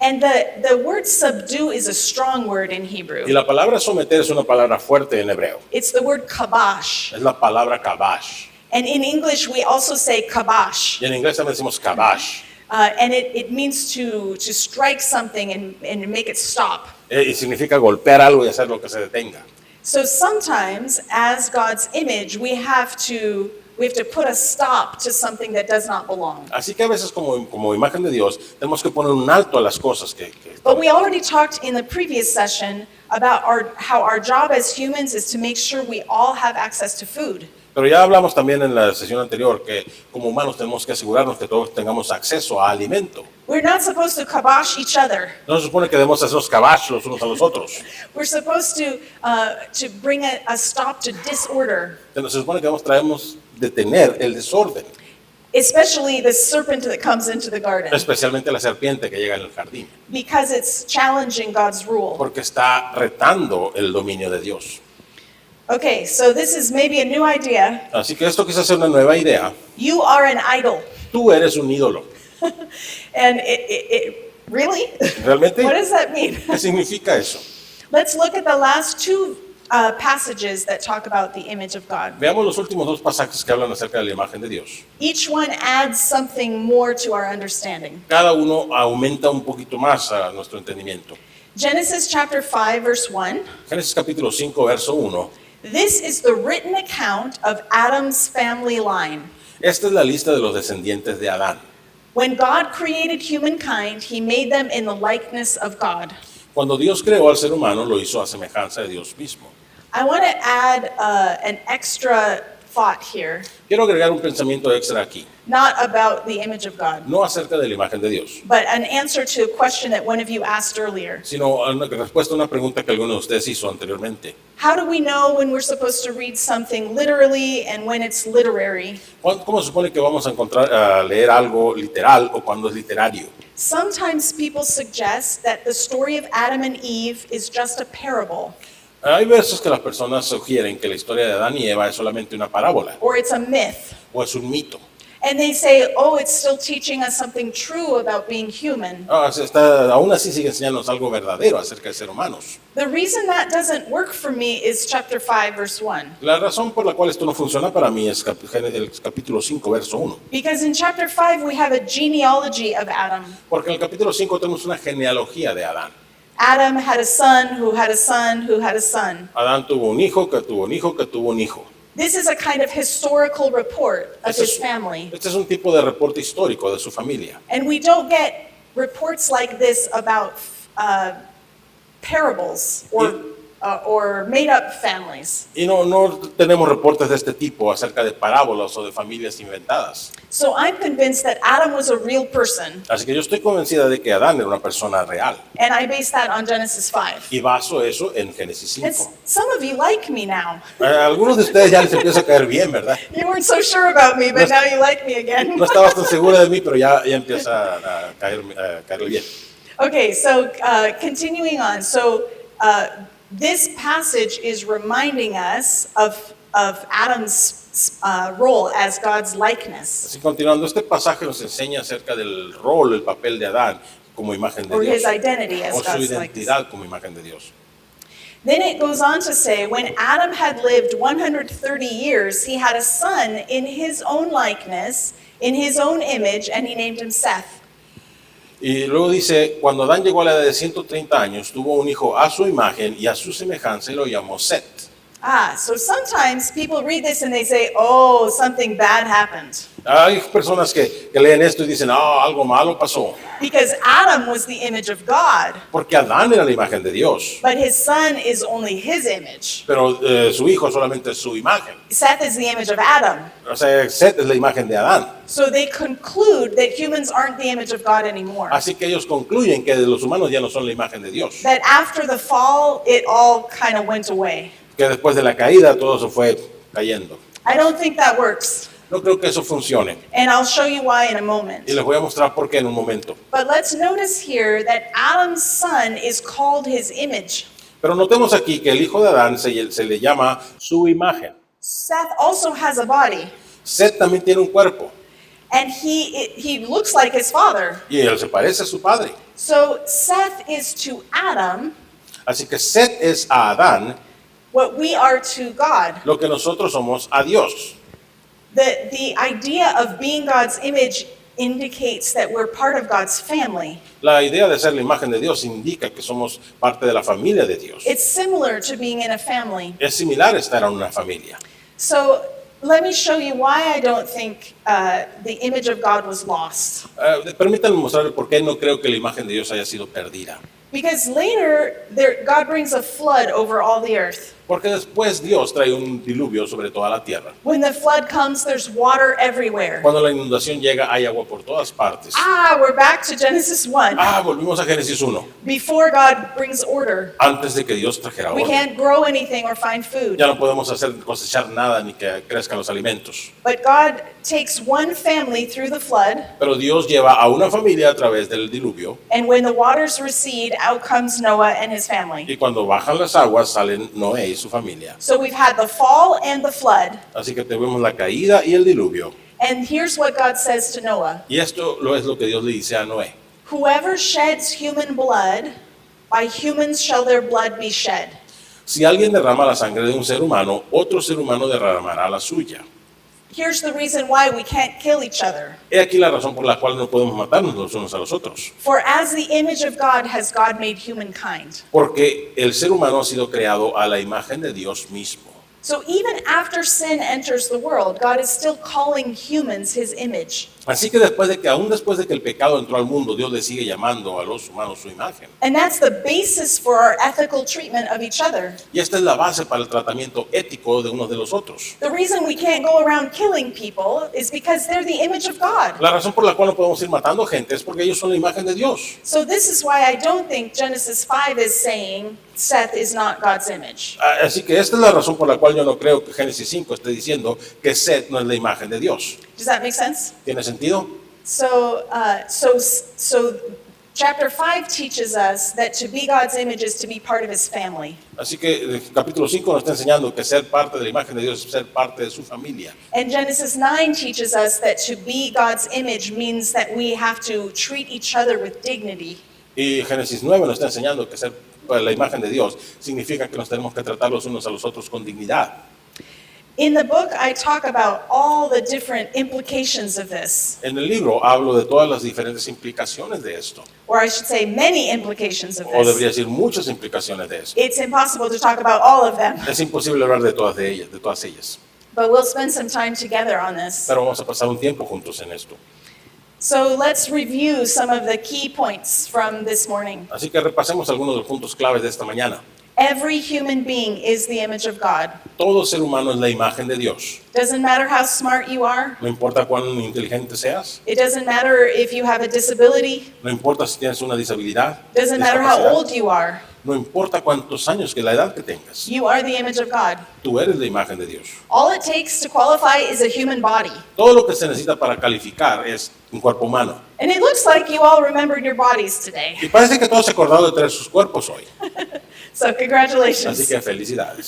And the word subdue is a strong word in Y Hebrew. la palabra someter es una palabra fuerte en hebreo. It's the word kabash. Es la palabra kabash. And in English, we also say kabash. Y en inglés también decimos kabash. And it means to strike something and make it stop. Y significa golpear algo y hacer lo que se detenga. So sometimes, as God's image, we have to put a stop to something that does not belong. Así que a veces como imagen de Dios tenemos que poner un alto a las cosas que But we already talked in the previous session about how our job as humans is to make sure we all have access to food. Pero ya hablamos también en la sesión anterior que como humanos tenemos que asegurarnos que todos tengamos acceso a alimento. We're not supposed to kabosh each other. No se supone que debemos hacernos cabachos los unos a los otros. We're supposed to bring a stop to disorder, Se supone que debemos detener el desorden, especially the serpent that comes into the garden, especialmente la serpiente que llega en el jardín, because it's challenging God's rule. porque está retando el dominio de Dios. Okay, so this is maybe a new idea. Así que esto quizás sea una nueva idea. You are an idol. Tú eres un ídolo. And really? ¿Realmente? What does that mean? ¿Qué significa eso? Let's look at the last two passages that talk about the image of God. Veamos los últimos dos pasajes que hablan acerca de la imagen de Dios. Each one adds something more to our understanding. Cada uno aumenta un poquito más a nuestro entendimiento. Genesis chapter 5, verse 1. Génesis capítulo 5, verso 1. This is the written account of Adam's family line. Esta es la lista de los descendientes de Adán. When God created humankind, he made them in the likeness of God. Cuando Dios creó al ser humano, lo hizo a semejanza de Dios mismo. I want to add an extra thought here, Quiero agregar un pensamiento extra aquí, not about the image of God, no acerca de la imagen de Dios, but an answer to a question that one of you asked earlier. sino una respuesta a una pregunta que alguno de ustedes hizo anteriormente. How do we know when we're supposed to read something literally and when it's literary? ¿Cómo se supone que vamos a leer algo literal o cuando es literario? Sometimes people suggest that the story of Adam and Eve is just a parable, Hay veces que las personas sugieren que la historia de Adán y Eva es solamente una parábola or it's a myth. o es un mito. And they say, oh, it's still teaching us something true about being human. Aún así sigue enseñándonos algo verdadero acerca de ser humanos. The reason that doesn't work for me is chapter 5, verse 1. La razón por la cual esto no funciona para mí es el capítulo 5, verso 1. Because in chapter 5, we have a genealogy of Adam. Porque en el capítulo 5 tenemos una genealogía de Adán. Adam had a son who had a son who had a son. Adán tuvo un hijo, que tuvo un hijo, que tuvo un hijo. This is a kind of historical report of Este his es, family. este es un tipo de reporte histórico de su familia. And we don't get reports like this about parables or made-up families. Y no tenemos reportes de este tipo acerca de parábolas o de familias inventadas. So I'm convinced that Adam was a real person, Así que yo estoy convencida de que Adán era una persona real. and I base that on Genesis 5. Y baso eso en Génesis And 5. some of you like me now. A algunos de ustedes ya les empieza a caer bien, ¿verdad? You weren't so sure about me, but now you like me again. No estabas tan segura de mí, pero ya empieza a caerle bien. Okay, so continuing on. So this passage is reminding us of Adam's role as God's likeness, Así continuando, este pasaje nos enseña acerca del rol, el papel de Adán como imagen de or Dios. his identity as O su God's likeness. identidad como imagen de Dios. Then it goes on to say, when Adam had lived 130 years, he had a son in his own likeness, in his own image, and he named him Seth. Y luego dice, cuando Adán llegó a la edad de 130 años, tuvo un hijo a su imagen y a su semejanza y lo llamó Set. So sometimes people read this and they say, oh, something bad happened. Hay personas que leen esto y dicen, algo malo pasó. Because Adam was the image of God, Porque Adán era la imagen de Dios, but his son is only his image. pero su hijo solamente es su imagen. Seth is the image of Adam. O sea, Seth es la imagen de Adán. So they conclude that humans aren't the image of God anymore. Así que ellos concluyen que los humanos ya no son la imagen de Dios. That after the fall, it all kind of went away. Que después de la caída todo se fue cayendo. I don't think that works. No creo que eso funcione. And I'll show you why in a moment. Y les voy a mostrar por qué en un momento. But let's notice here that Adam's son is called his image. Pero notemos aquí que el hijo de Adán se le llama su imagen. Seth also has a body, Seth también tiene un cuerpo and he looks like his father. y él se parece a su padre. So Seth is to Adam Así que Seth es a Adán what we are to God. lo que nosotros somos a Dios. The idea of being God's image indicates that we're part of God's family. La idea de ser la imagen de Dios indica que somos parte de la familia de Dios. It's similar to being in a family. Es similar estar en una familia. So let me show you why I don't think the image of God was lost. Permítanme mostrarles por qué no creo que la imagen de Dios haya sido perdida. Because later, God brings a flood over all the earth. Porque después Dios trae un diluvio sobre toda la tierra. When the flood comes, there's water everywhere. Cuando la inundación llega, hay agua por todas partes. We're back to Genesis 1. Volvimos a Génesis 1. Before God brings order, Antes de que Dios trajera we orden. can't grow anything or find food. Ya no podemos cosechar nada ni que crezcan los alimentos. But God takes one family through the flood, Pero Dios lleva a una familia a través del diluvio. and when the waters recede, out comes Noah and his family. Y cuando bajan las aguas, salen Noé y su familia. So we've had the fall and the flood, Así que tenemos la caída y el diluvio. and here's what God says to Noah. Y esto es lo que Dios le dice a Noé. Whoever sheds human blood, by humans shall their blood be shed. Si alguien derrama la sangre de un ser humano, otro ser humano derramará la suya. Here's the reason why we can't kill each other. He aquí la razón por la cual no podemos matarnos los unos a los otros. For as the image of God has God made humankind. Porque el ser humano ha sido creado a la imagen de Dios mismo. So even after sin enters the world, God is still calling humans his image. Así que aún después de que el pecado entró al mundo, Dios le sigue llamando a los humanos su imagen. And that's the basis for our ethical treatment of each other. Y esta es la base para el tratamiento ético de unos de los otros. The reason we can't go around killing people is because they're the image of God. La razón por la cual no podemos ir matando gente es porque ellos son la imagen de Dios. So this is why I don't think Genesis 5 is saying Seth is not God's image. Así que esta es la razón por la cual yo no creo que Génesis 5 esté diciendo que Seth no es la imagen de Dios. Does that make sense? ¿Tiene sentido? So chapter 5 teaches us that to be God's image is to be part of his family. Así que el capítulo 5 nos está enseñando que ser parte de la imagen de Dios es ser parte de su familia. And Genesis 9 teaches us that to be God's image means that we have to treat each other with dignity. Y Génesis 9 nos está enseñando que ser la imagen de Dios significa que nos tenemos que tratar los unos a los otros con dignidad. In the book, I talk about all the different implications of this, En el libro hablo de todas las diferentes implicaciones de esto, or I should say many implications of o debería this. decir muchas implicaciones de esto. It's impossible to talk about all of them, Es imposible hablar de todas ellas, but we'll spend some time together on this. pero vamos a pasar un tiempo juntos en esto. So let's review some of the key points from this morning. Así que repasemos algunos de los puntos claves de esta mañana. Every human being is the image of God. Todo ser humano es la imagen de Dios. Doesn't matter how smart you are. No importa cuán inteligente seas, It doesn't matter if you have a disability. no importa si tienes una disabilidad, Doesn't matter how discapacidad, old you are. no importa cuántos años, que la edad que tengas, You are the image of God. tú eres la imagen de Dios. All it takes to qualify is a human body. Todo lo que se necesita para calificar es un cuerpo humano. And it looks like you all remembered your bodies today. Y parece que todos se acordaron de tener sus cuerpos hoy. So Así congratulations. que felicidades.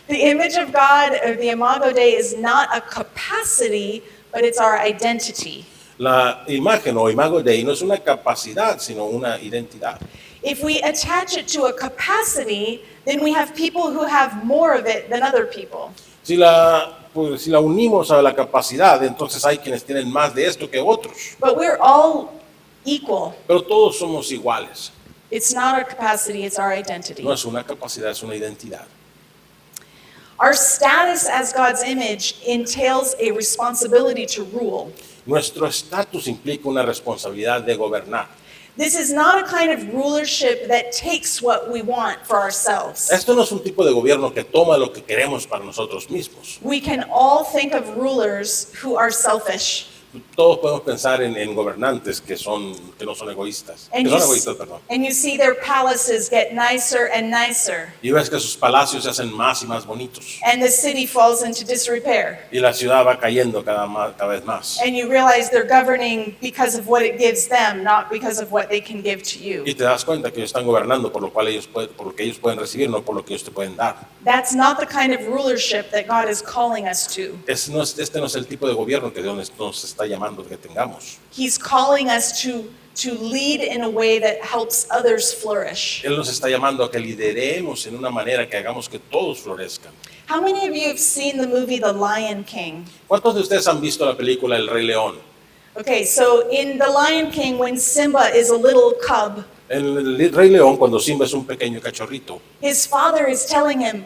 The image of God, or the Imago Dei, is not a capacity, but it's our identity. La imagen o imago Dei no es una capacidad, sino una identidad. If we attach it to a capacity, then we have people who have more of it than other people. Si la unimos a la capacidad, entonces hay quienes tienen más de esto que otros. But we're all equal. Pero todos somos iguales. It's not our capacity, it's our identity. No es una capacidad, es una identidad. Our status as God's image entails a responsibility to rule. Nuestro estatus implica una responsabilidad de gobernar. This is not a kind of rulership that takes what we want for ourselves. Esto no es un tipo de gobierno que toma lo que queremos para nosotros mismos. We can all think of rulers who are selfish. Todos podemos pensar en gobernantes que no son egoístas. And Que you, son egoístas, perdón. and you see their palaces get nicer and nicer, Y ves que sus palacios se hacen más y más bonitos. and the city falls into disrepair. Y la ciudad va cayendo cada vez más. And you realize they're governing because of what it gives them, not because of what they can give to you. Y te das cuenta que ellos están gobernando por lo que ellos pueden recibir, no por lo que ellos te pueden dar. That's not the kind of rulership that God is calling us to. Este no es el tipo de gobierno que Dios nos está llamando que tengamos. He's calling us to lead in a way that helps others flourish. Él nos está llamando a que lideremos en una manera que hagamos que todos florezcan. How many of you have seen the movie The Lion King? ¿Cuántos de ustedes han visto la película El Rey León? Okay, so in The Lion King, when Simba is a little cub, En El Rey León, cuando Simba es un pequeño cachorrito, his father is telling him,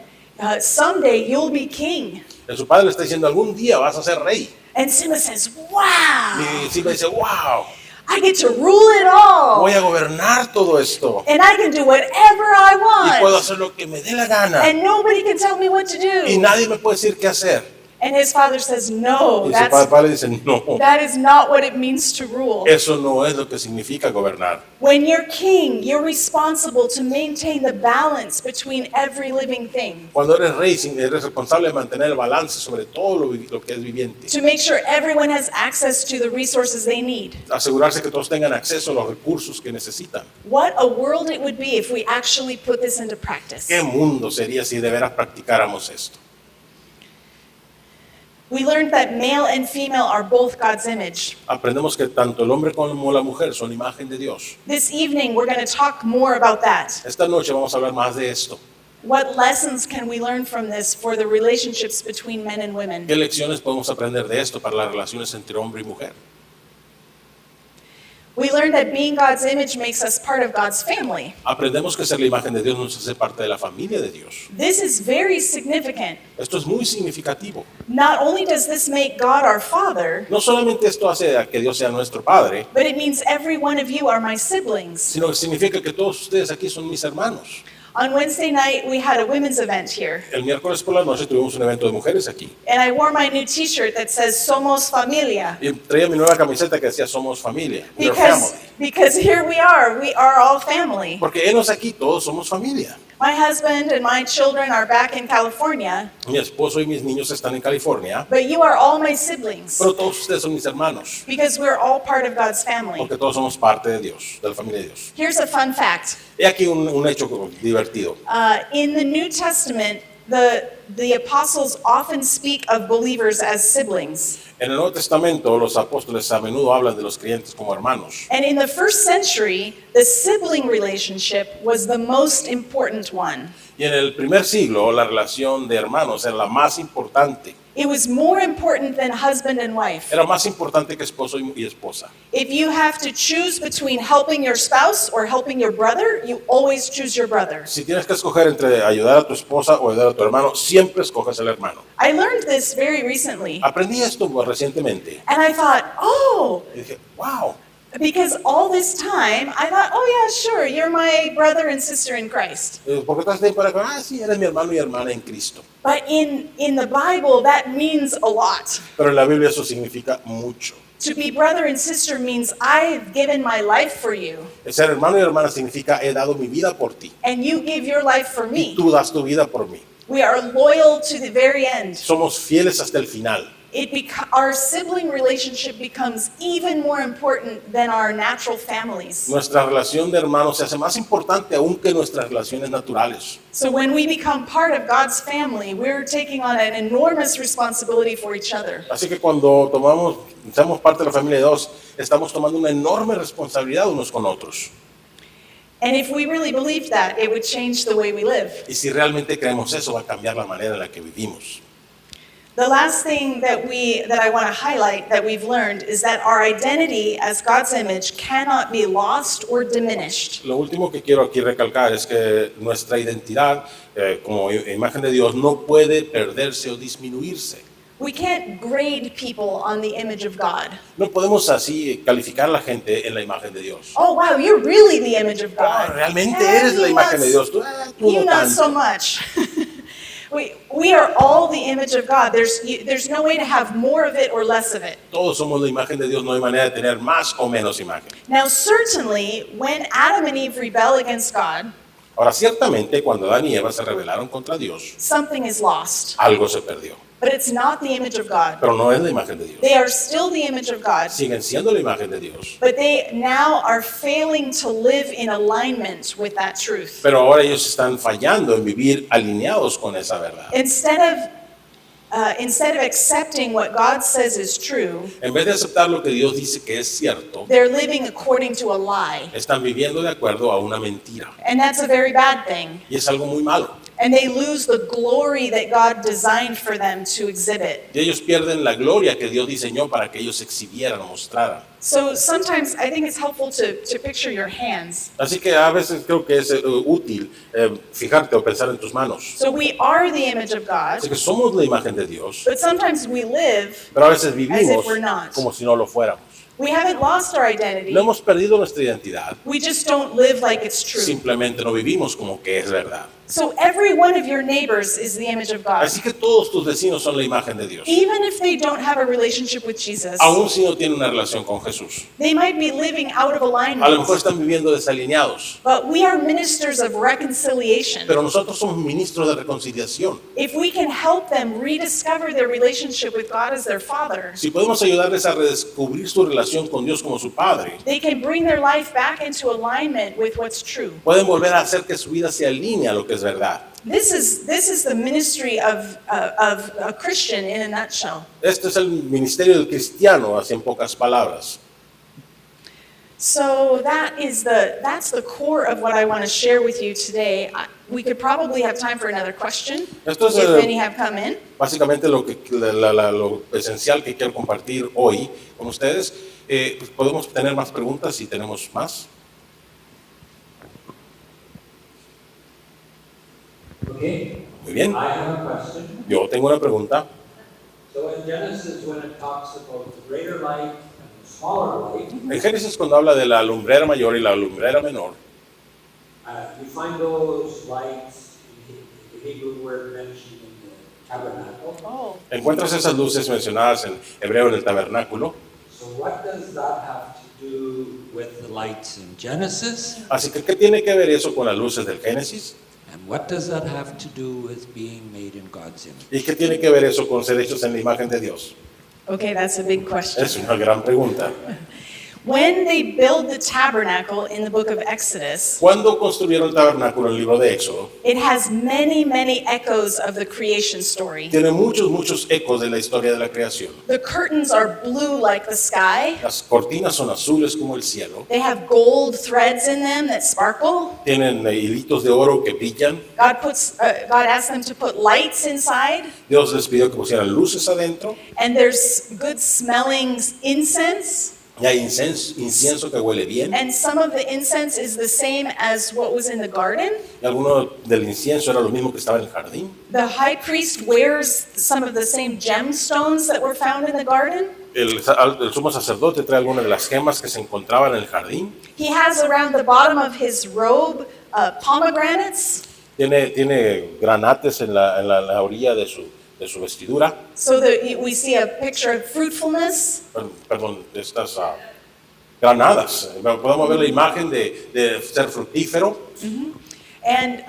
someday you'll be king. su padre le está diciendo, algún día vas a ser rey. And Simba says, wow, Y Simba dice, wow, I get to rule it all. voy a gobernar todo esto. And I can do whatever I Y puedo want. hacer lo que me dé la gana. And nobody can tell me what to Y do. nadie me puede decir qué hacer. And his father says, no, Y su padre dice, no, that is not what it means to rule. eso no es lo que significa gobernar. When you're king, you're responsible to maintain the balance between every living thing, Cuando eres rey, eres responsable de mantener el balance sobre todo lo que es viviente. to make sure everyone has access to the resources they need. Asegurarse que todos tengan acceso a los recursos que necesitan. What a world it would be if we actually put this into practice. ¿Qué mundo sería si de veras practicáramos esto? We learned that male and female are both God's image. Aprendemos que tanto el hombre como la mujer son imagen de Dios. This evening, we're going to talk more about that. Esta noche vamos a hablar más de esto. What lessons can we learn from this for the relationships between men and women? ¿Qué lecciones podemos aprender de esto para las relaciones entre hombre y mujer? We learned that being God's image makes us part of God's family. Aprendemos que ser la imagen de Dios nos hace parte de la familia de Dios. This is very significant. Esto es muy significativo. Not only does this make God our Father, No solamente esto hace a que Dios sea nuestro Padre, but it means every one of you are my siblings. sino que significa que todos ustedes aquí son mis hermanos. On Wednesday night, we had a women's event here, El miércoles por la noche tuvimos un evento de mujeres aquí. and I wore my new t-shirt that says Somos Familia. Y traía mi nueva camiseta que decía Somos familia. We're family. Because here we are all family. Porque enos aquí todos somos familia. My husband and my children are back in California, Mi esposo y mis niños están en California, but you are all my siblings pero todos ustedes son mis hermanos. because we're all part of God's family. Porque todos somos parte de Dios, de la familia de Dios. Here's a fun fact. He aquí un hecho divertido. In the New Testament, the apostles often speak of believers as siblings. En el Nuevo Testamento, los apóstoles a menudo hablan de los creyentes como hermanos. And in the first century, the sibling relationship was the most important one. Y en el primer siglo, la relación de hermanos era la más importante. It was more important than husband and wife. Era más importante que esposo y esposa. If you have to choose between helping your spouse or helping your brother, you always choose your brother. Si tienes que escoger entre ayudar a tu esposa o ayudar a tu hermano, siempre escoges al hermano. I learned this very recently, Aprendí esto recientemente. and I thought, oh, Y dije, wow. because all this time I thought, oh yeah, sure, you're my brother and sister in Christ. ¿Por qué estás ahí para acá? Ah, sí, eres mi hermano y hermana en Cristo. But in the Bible, that means a lot. Pero en la Biblia eso significa mucho. To be brother and sister means I've given my life for you, El ser hermano y hermana significa he dado mi vida por ti. and you give your life for Y me. tú das tu vida por mí. We are loyal to the very end. Somos fieles hasta el final. Our sibling relationship becomes even more important than our natural families. Nuestra relación de hermanos se hace más importante aún que nuestras relaciones naturales. So when we become part of God's family, we're taking on an enormous responsibility for each other. Así que cuando seamos parte de la familia de Dios, estamos tomando una enorme responsabilidad unos con otros. And if we really believed that, it would change the way we live. Y si realmente creemos eso, va a cambiar la manera en la que vivimos. The last thing that I want to highlight that we've learned is that our identity as God's image cannot be lost or diminished. Lo último que quiero aquí recalcar es que nuestra identidad como imagen de Dios no puede perderse o disminuirse. We can't grade people on the image of God. No podemos así calificar a la gente en la imagen de Dios. Oh, wow, you're really the image of God. Realmente Eh, eres la you imagen not- de Dios. Tú You no not so tanto. much. We are all the image of God. There's no way to have more of it or less of it. Todos somos la imagen de Dios, no hay manera de tener más o menos imagen. Now, certainly, when Adam and Eve rebel against God, Ahora, ciertamente, cuando Adán y Eva se rebelaron contra Dios, something is lost. algo se perdió. But it's not the image of God. Pero no es la imagen de Dios. They are still the image of God, Siguen siendo la imagen de Dios. but they now are failing to live in alignment with that truth. Pero ahora ellos están fallando en vivir alineados con esa verdad. Instead of accepting what God says is true, En vez de aceptar lo que Dios dice que es cierto, they're living according to a lie. están viviendo de acuerdo a una mentira. And that's a very bad thing. Y es algo muy malo. And they lose the glory that God designed for them to exhibit. Y ellos pierden la gloria que Dios diseñó para que ellos exhibieran, mostraran. So sometimes I think it's helpful to picture your hands. Así que a veces creo que es útil fijarte o pensar en tus manos. So we are the image of God, Así que somos la imagen de Dios, but sometimes we live, pero a veces As vivimos if we're not. como si no lo fuéramos. we haven't lost our identity. No hemos perdido nuestra identidad, We just don't live like it's true. simplemente no vivimos como que es verdad. So every one of your neighbors is the image of God. Así que todos tus vecinos son la imagen de Dios, Even if they don't have a relationship with Jesus, aun si no tienen una relación con Jesús. they might be living out of A lo mejor alignment. están viviendo desalineados, But we are ministers of reconciliation. pero nosotros somos ministros de reconciliación. If we can help them rediscover their relationship with God as their Father, Si podemos ayudarles a redescubrir su relación con Dios como su Padre, they can bring their life back into alignment with what's true. pueden volver a hacer que su vida se alinee a lo que es verdad. This is the ministry of a Christian in a nutshell. Este es el ministerio del cristiano, así en pocas palabras. So that's the core of what I want to share with you today. We could probably have time for another question Esto es, if any have come in. Básicamente lo esencial que quiero compartir hoy con ustedes. Pues podemos tener más preguntas si tenemos más. Okay, Muy bien, I have a question. yo tengo una pregunta. So in Genesis, when it talks about the greater light and the smaller light, En Génesis, cuando habla de la lumbrera mayor y la lumbrera menor, you find those lights in the Hebrew word mentioned in the tabernacle. Oh. encuentras esas luces mencionadas en hebreo en el tabernáculo. So what does that have to do with the lights in Genesis? Así que, ¿qué tiene que ver eso con las luces del Génesis? And what does that have to do with being made in God's image? ¿Y qué tiene que ver eso con ser hechos en la imagen de Dios? Okay, that's a big question. Es una gran pregunta. When they build the tabernacle in the book of Exodus, ¿Cuándo construyeron el tabernáculo en el libro de Éxodo? it has many, many echoes of the creation story. Tiene muchos ecos de la historia de la creación. The curtains are blue like the sky. Las cortinas son azules como el cielo. They have gold threads in them that sparkle. Tienen hilitos de oro que brillan. God asked them to put lights inside, Dios les pidió que pusieran luces adentro. and there's good smelling incense. Y hay incienso que huele bien. And some of the incense is the same as what was in the garden. Y alguno del incienso era lo mismo que estaba en el jardín. The high priest wears some of the same gemstones that were found in the garden. El sumo sacerdote trae algunas de las gemas que se encontraban en el jardín. He has around the bottom of his robe pomegranates, Tiene granates en la orilla de su vestidura. so that we see a picture of fruitfulness. Perdón, de estas granadas. Podemos ver la imagen de ser fructífero. And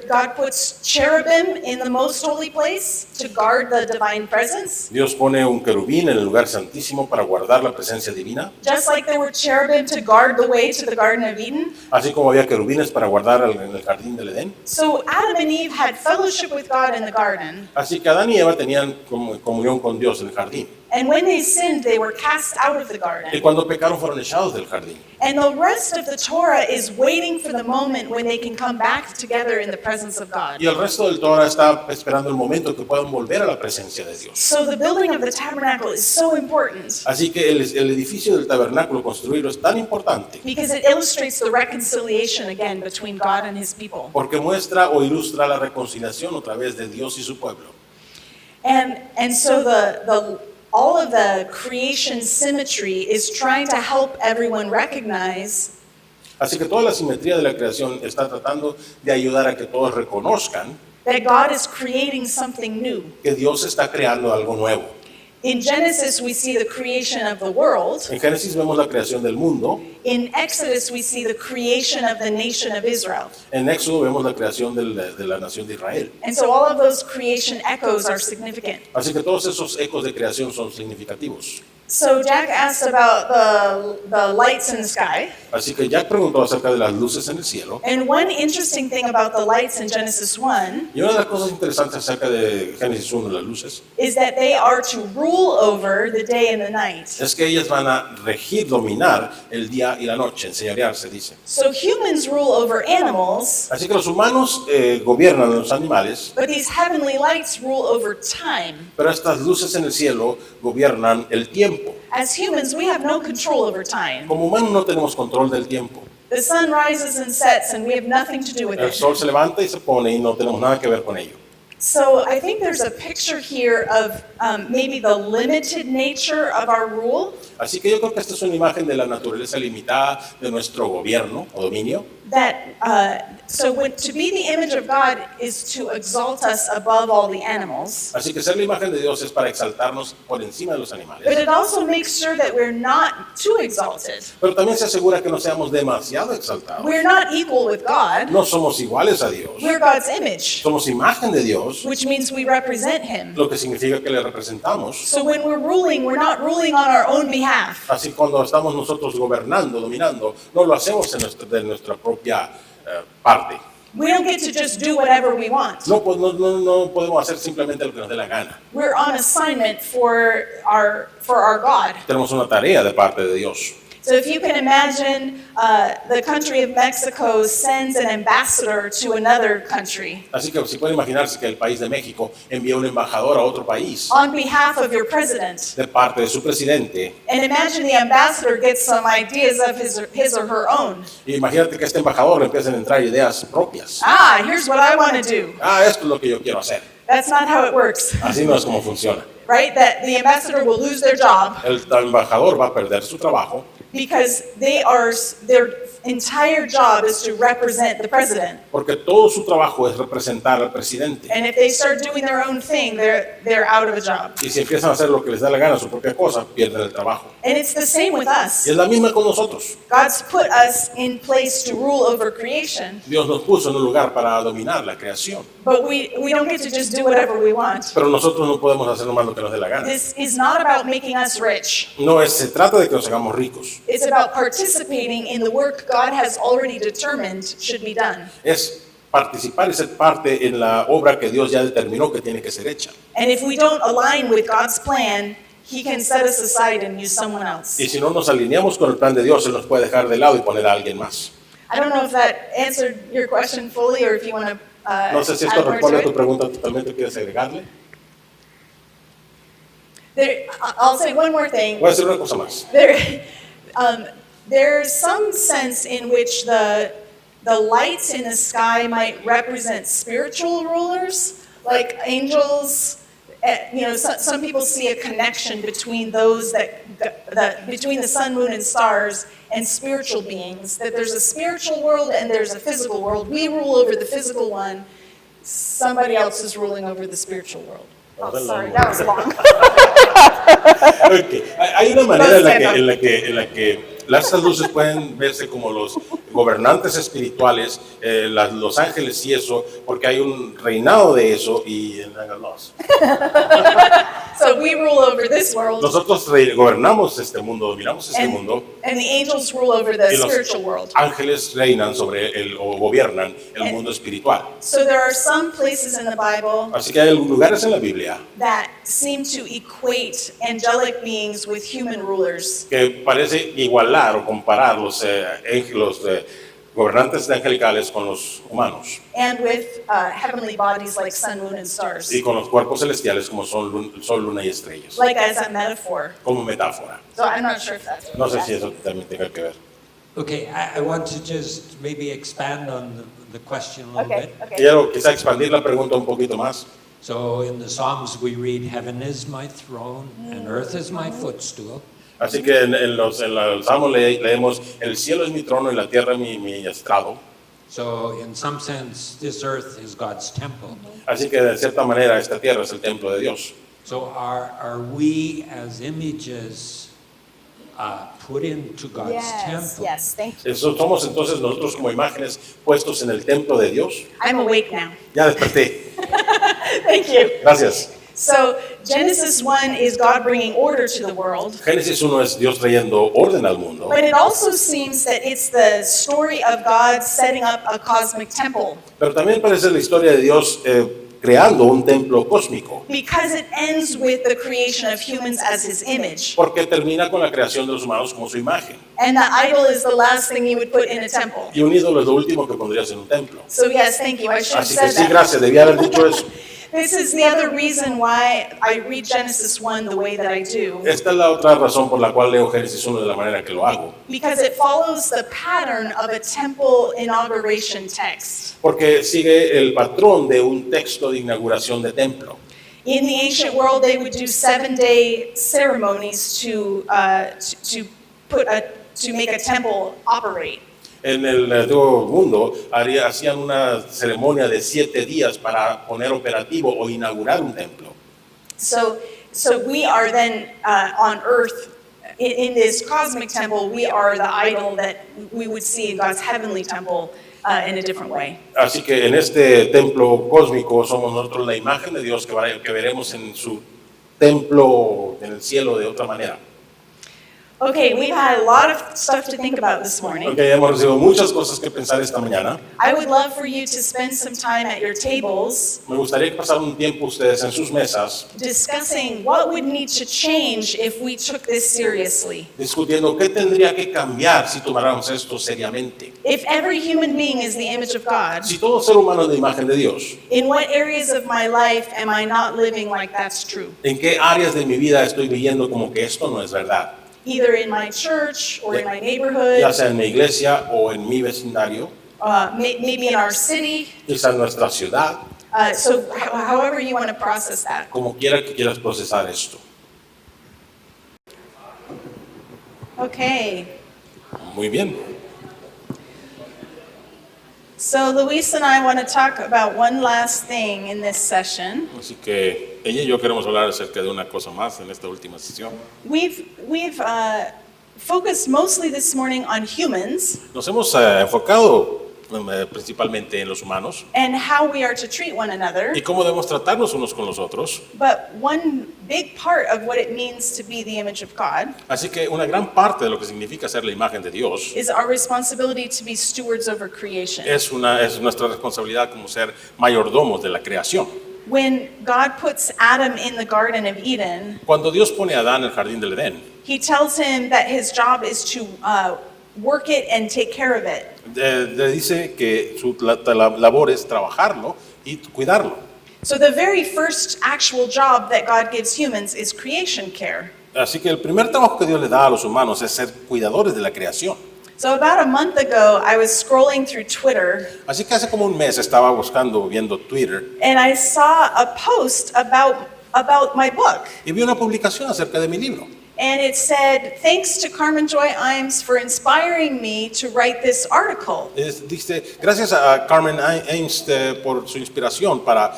God puts cherubim in the most holy place to guard the divine presence. Dios pone un querubín en el lugar santísimo para guardar la presencia divina. Just like there were cherubim to guard the way to the Garden of Eden. Así como había querubines para guardar en el jardín del Edén. So Adam and Eve had fellowship with God in the garden, Así que Adán y Eva tenían comunión con Dios en el jardín. And when they sinned, they were cast out of the Y garden. cuando pecaron fueron echados del jardín. And the rest of the Torah is waiting for the moment when they can come back together in the presence of God. Y el resto del Torah está esperando el momento que puedan volver a la presencia de Dios. So the building of the tabernacle is so important Así que el edificio del tabernáculo, construirlo, es tan importante because it illustrates the reconciliation again between God and his people. porque muestra o ilustra la reconciliación otra vez de Dios y su pueblo. And so all of the creation symmetry is trying to help everyone recognize Así que toda la simetría de la creación está tratando de ayudar a que todos reconozcan that God is creating something new. que Dios está creando algo nuevo. In Genesis, we see the creation of the world. En Génesis vemos la creación del mundo, In Exodus, we see the creation of the nation of Israel. en Éxodo vemos la creación de la nación de Israel. And so all of those creation echoes are significant. Así que todos esos ecos de creación son significativos. So Jack asked about the lights in the sky. Así que Jack preguntó acerca de las luces en el cielo. And one interesting thing about the lights in Genesis 1 Y una de las cosas interesantes acerca de Génesis 1, las luces, is that they are to rule over the day and the night. es que ellas van a regir, dominar el día y la noche, enseñorearse, dice. So humans rule over animals, Así que los humanos gobiernan a los animales, but these heavenly lights rule over time. pero estas luces en el cielo gobiernan el tiempo. As humans, we have no control over time. Como humanos no tenemos control del tiempo. The sun rises and sets, and we have nothing to do with El it. sol se levanta y se pone y no tenemos nada que ver con ello. So I think there's a picture here of maybe the limited nature of our rule, Así que yo creo que esta es una imagen de la naturaleza limitada de nuestro gobierno o dominio. that to be the image of God is to exalt us above all the animals. Así que ser la imagen de Dios es para exaltarnos por encima de los But animales. it also makes sure that we're not too exalted. Pero también se asegura que no seamos demasiado exaltados. We're not equal with God. No somos iguales a Dios. We're God's image, Somos imagen de Dios, which means we represent Him. lo que significa que le representamos. So when we're not ruling on our own behalf. Así cuando estamos nosotros gobernando, dominando, no lo hacemos de nuestra propia parte. We don't get to just do whatever we want. No podemos hacer simplemente lo que nos dé la gana. We're on assignment for our God. Tenemos una tarea de parte de Dios. So if you can imagine, the country of Mexico sends an ambassador to another country Así que si pueden imaginarse que el país de México envía un embajador a otro país on behalf of your president. de parte de su presidente. And imagine the ambassador gets some ideas of his or her own. Y imagínate que a este embajador le empiezan a entrar ideas propias. Here's what I want to do. Esto es lo que yo quiero hacer. That's not how it works, Así no es como funciona. right? That the ambassador will lose their job El embajador va a perder su trabajo because their entire job is to represent the president. porque todo su trabajo es representar al presidente. And if they start doing their own thing, they're out of a job. Y si empiezan a hacer lo que les da la gana, su propia cosa, pierden el trabajo. And it's the same with us. Y es la misma con nosotros. God's put us in place to rule over creation, Dios nos puso en un lugar para dominar la creación. but we don't get to just do whatever we want. Pero nosotros no podemos hacer nomás lo que nos dé la gana. This is not about making us rich. Se trata de que nos hagamos ricos. It's about participating in the work God has already determined should be done. Es participar y ser parte en la obra que Dios ya determinó que tiene que ser hecha. And if we don't align with God's plan, He can set us aside and use someone else. Y si no nos alineamos con el plan de Dios, Él nos puede dejar de lado y poner a alguien más. I don't know if that answered your question fully or if you want to No sé si esto add more responde a to tu it. pregunta totalmente, ¿quieres agregarle? I'll say one more thing. Voy a decir una cosa más. There's some sense in which the lights in the sky might represent spiritual rulers, like angels. Some people see a connection between those between the sun, moon, and stars and spiritual beings. That there's a spiritual world and there's a physical world. We rule over the physical one. Somebody else is ruling over the spiritual world. Oh, sorry, that was long. Okay. Hay una manera en la que estas luces pueden verse como los gobernantes espirituales, los ángeles y eso, porque hay un reinado de eso y So we rule over this world, nosotros gobernamos este mundo, dominamos este mundo, and the angels rule over the y los spiritual world. ángeles reinan sobre o gobiernan el mundo espiritual. So there are some places in the Bible Así que hay lugares en la Biblia that seem to equate angelic beings with human rulers. que parece igualar o comparar los gobernantes angelicales con los humanos And with heavenly bodies like sun, moon, and stars. y con los cuerpos celestiales como son sol, luna y estrellas, Like as a metaphor. como metáfora. So I'm not sure if that's No sé si eso también tenga que ver. Okay, I want to just maybe expand on the question a little Okay, bit. okay. Quiero quizá expandir la pregunta un poquito más. So in the Psalms we read, "Heaven is my throne and earth is my footstool." Así que en los Salmos leemos, el cielo es mi trono y la tierra mi estrado. So in some sense, this earth is God's temple. Así que de cierta manera esta tierra es el templo de Dios. So are we as images put into God's temple? yes, thank you. Eso somos entonces nosotros como imágenes puestos en el templo de Dios. I'm awake now. Ya desperté. Thank you. Gracias. So Genesis 1 is God bringing order to the world. Génesis 1 es Dios trayendo orden al mundo. But it also seems that it's the story of God setting up a cosmic temple, Pero también parece la historia de Dios creando un templo cósmico. because it ends with the creation of humans as his image. Porque termina con la creación de los humanos como su imagen. And the idol is the last thing you would put in a temple. Y un ídolo es lo último que pondrías en un templo. So yes, thank you. I should have Así que said sí, that. gracias, debía haber dicho eso. This is the other reason why I read Genesis 1 the way that I do, Esta es la otra razón por la cual leo Génesis 1 de la manera que lo hago. because it follows the pattern of a temple inauguration text. Porque sigue el patrón de un texto de inauguración de templo. In the ancient world, they would do 7-day ceremonies to make a temple operate. En el antiguo mundo hacían una ceremonia de 7 días para poner operativo o inaugurar un templo. So we are then on earth, in this cosmic temple, we are the idol that we would see in God's heavenly temple in a different way. Así que en este templo cósmico somos nosotros la imagen de Dios que veremos en su templo en el cielo de otra manera. Okay, we've had a lot of stuff to think about this morning. Ok, hemos recibido muchas cosas que pensar esta mañana. I would love for you to spend some time at your tables Me gustaría pasar un tiempo ustedes en sus mesas discussing what would need to change if we took this seriously. discutiendo qué tendría que cambiar si tomáramos esto seriamente. If every human being is the image of God, Si todo ser humano es la imagen de Dios, in what areas of my life am I not living like that's true? ¿en qué áreas de mi vida estoy viviendo como que esto no es verdad? Either in my church or in my neighborhood, Ya sea en mi iglesia o en mi vecindario, maybe in our city. quizá en nuestra ciudad, So however you want to process that. como quiera que quieras procesar esto. Okay, Muy bien. so Luis and I want to talk about one last thing in this session. Así que ella y yo queremos hablar acerca de una cosa más en esta última sesión. We've focused mostly this morning on humans Nos hemos enfocado principalmente en los humanos and how we are to treat one another. y cómo debemos tratarnos unos con los otros. But one big part of what it means to be the image of God Así que una gran parte de lo que significa ser la imagen de Dios is our responsibility to be stewards over creation. es nuestra responsabilidad como ser mayordomos de la creación. When God puts Adam in the Garden of Eden, Cuando Dios pone a Adán en el jardín del Edén, he tells him that his job is to work it and take care of it. le dice que su labor es trabajarlo y cuidarlo. So the very first actual job that God gives humans is creation care. Así que el primer trabajo que Dios le da a los humanos es ser cuidadores de la creación. So about a month ago, I was scrolling through Twitter Así que hace como un mes estaba viendo Twitter and I saw a post about my book. y vi una publicación acerca de mi libro. And it said, "Thanks to Carmen Joy Imes for inspiring me to write this article." Dice, gracias a Carmen Imes por su inspiración para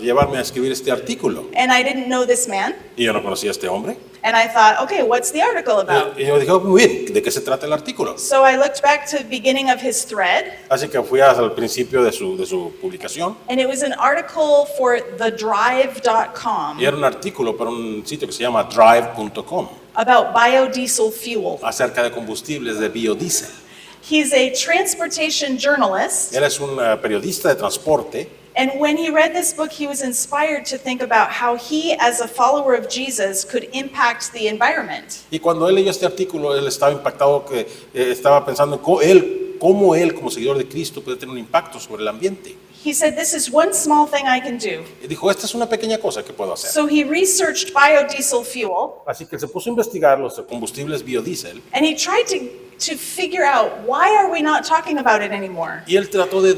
llevarme a escribir este artículo. And I didn't know this man. Y yo no conocía a este hombre. And I thought, okay, what's the article about? Y yo dije, "Oh, muy bien, ¿de qué se trata el artículo?" So I looked back to the beginning of his thread, Así que fui al principio de su publicación and it was an article for thedrive.com y era un artículo para un sitio que se llama drive.com about biodiesel fuel. acerca de combustibles de biodiesel. He's a transportation journalist, Él es un periodista de transporte and when he read this book, he was inspired to think about how he, as a follower of Jesus, could impact the environment. y cuando él leyó este artículo, él estaba impactado, que estaba pensando en cómo él, como seguidor de Cristo, puede tener un impacto sobre el ambiente. He said, this is one small thing I can do. Y dijo, esta es una pequeña cosa que puedo hacer. So he researched biodiesel fuel, Así que se puso a investigar los combustibles biodiesel and he tried to figure out, why are we not talking about it anymore? y él trató de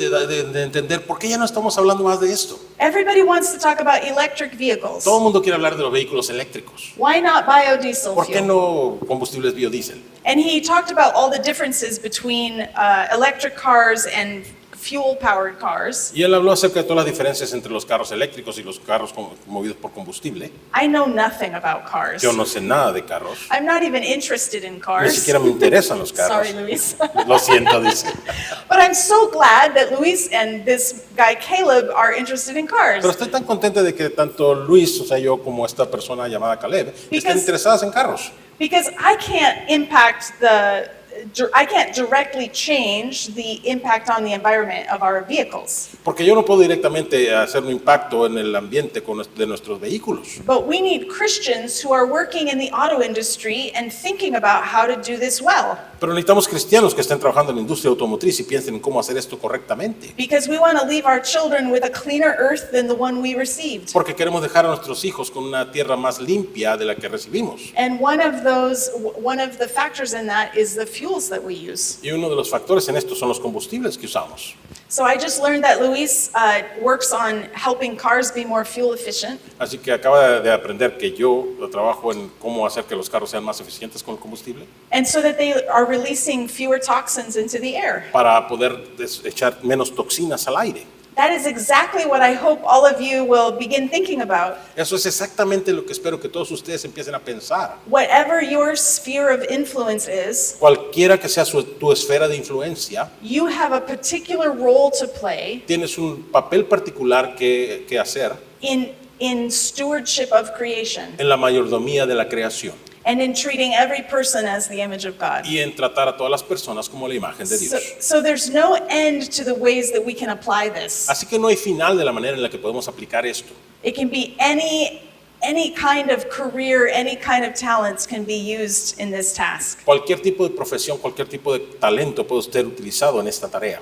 entender por qué ya no estamos hablando más de esto. Everybody wants to talk about electric vehicles. Todo el mundo quiere hablar de los vehículos eléctricos. Why not biodiesel ¿Por qué fuel? no combustibles biodiesel? And he talked about all the differences between electric cars and fuel-powered cars. Y él habló acerca de todas las diferencias entre los carros eléctricos y los carros movidos por combustible. I know nothing about cars. Yo no sé nada de carros. I'm not even interested in Ni cars. siquiera me interesan los carros. Sorry, Luis. Lo siento, dice. But I'm so glad that Luis and this guy Caleb are interested in cars. Pero estoy tan contenta de que tanto Luis, o sea, yo, como esta persona llamada Caleb, estén Because- interesadas en carros. Because I can't directly change the impact on the environment of our vehicles. Porque yo no puedo directamente hacer un impacto en el ambiente de nuestros vehículos. But we need Christians who are working in the auto industry and thinking about how to do this well. Pero necesitamos cristianos que estén trabajando en la industria automotriz y piensen en cómo hacer esto correctamente. Because we want to leave our children with a cleaner earth than the one we received. Porque queremos dejar a nuestros hijos con una tierra más limpia de la que recibimos. And one of the factors in that is the fuels that we use. Y uno de los factores en esto son los combustibles que usamos. So I just learned that Luis works on helping cars be more fuel efficient. Así que acaba de aprender que yo trabajo en cómo hacer que los carros sean más eficientes con el combustible And so that they are releasing fewer toxins into the air. para poder echar menos toxinas al aire. That is exactly what I hope all of you will begin thinking about. Eso es exactamente lo que espero que todos ustedes empiecen a pensar. Whatever your sphere of influence is, Cualquiera que sea tu esfera de influencia, you have a particular role to play tienes un papel particular que hacer in stewardship of creation en la mayordomía de la creación and in treating every person as the image of God. y en tratar a todas las personas como la imagen de Dios. So there's no end to the ways that we can apply this. Así que no hay final de la manera en la que podemos aplicar esto. It can be any kind of career, any kind of talents can be used in this task. Cualquier tipo de profesión, cualquier tipo de talento puede ser utilizado en esta tarea.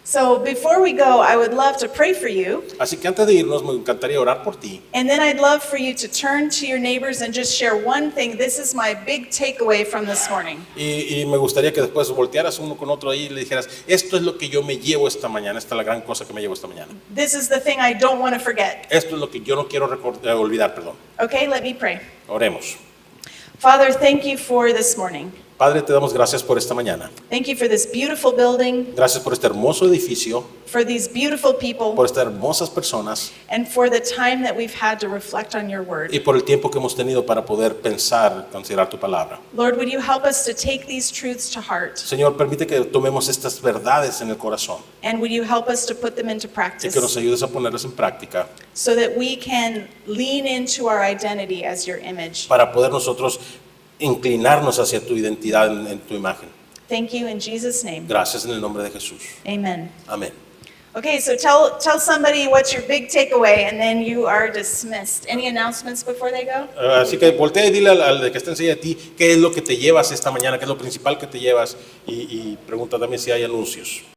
So before we go, I would love to pray for you, Así que antes de irnos me encantaría orar por ti. and then I'd love for you to turn to your neighbors and just share one thing. This is my big takeaway from this morning. Y me gustaría que después voltearas uno con otro ahí y le dijeras, esto es lo que yo me llevo esta mañana, esta es la gran cosa que me llevo esta mañana. This is the thing I don't want to forget. Esto es lo que yo no quiero olvidar, perdón. Okay, let me pray. Oremos. Father, thank you for this morning. Padre, te damos gracias por esta mañana. Thank you for this beautiful building, Gracias por este hermoso edificio, for these beautiful people, por estas hermosas personas and for the time that we've had to reflect on your word. y por el tiempo que hemos tenido para poder pensar, considerar tu palabra. Lord, would you help us to take these truths to heart? Señor, permite que tomemos estas verdades en el corazón And would you help us to put them into y practice que nos ayudes a ponerlas en práctica so that we can lean into our identity as your image? para poder nosotros inclinarnos hacia tu identidad en tu imagen. Thank you in Jesus' name. Gracias en el nombre de Jesús. Amen. Amén. Okay, so tell somebody what's your big takeaway, and then you are dismissed. Any announcements before they go? Así que voltea y dile al de que está enseguida de ti qué es lo que te llevas esta mañana, qué es lo principal que te llevas y pregunta también si hay anuncios.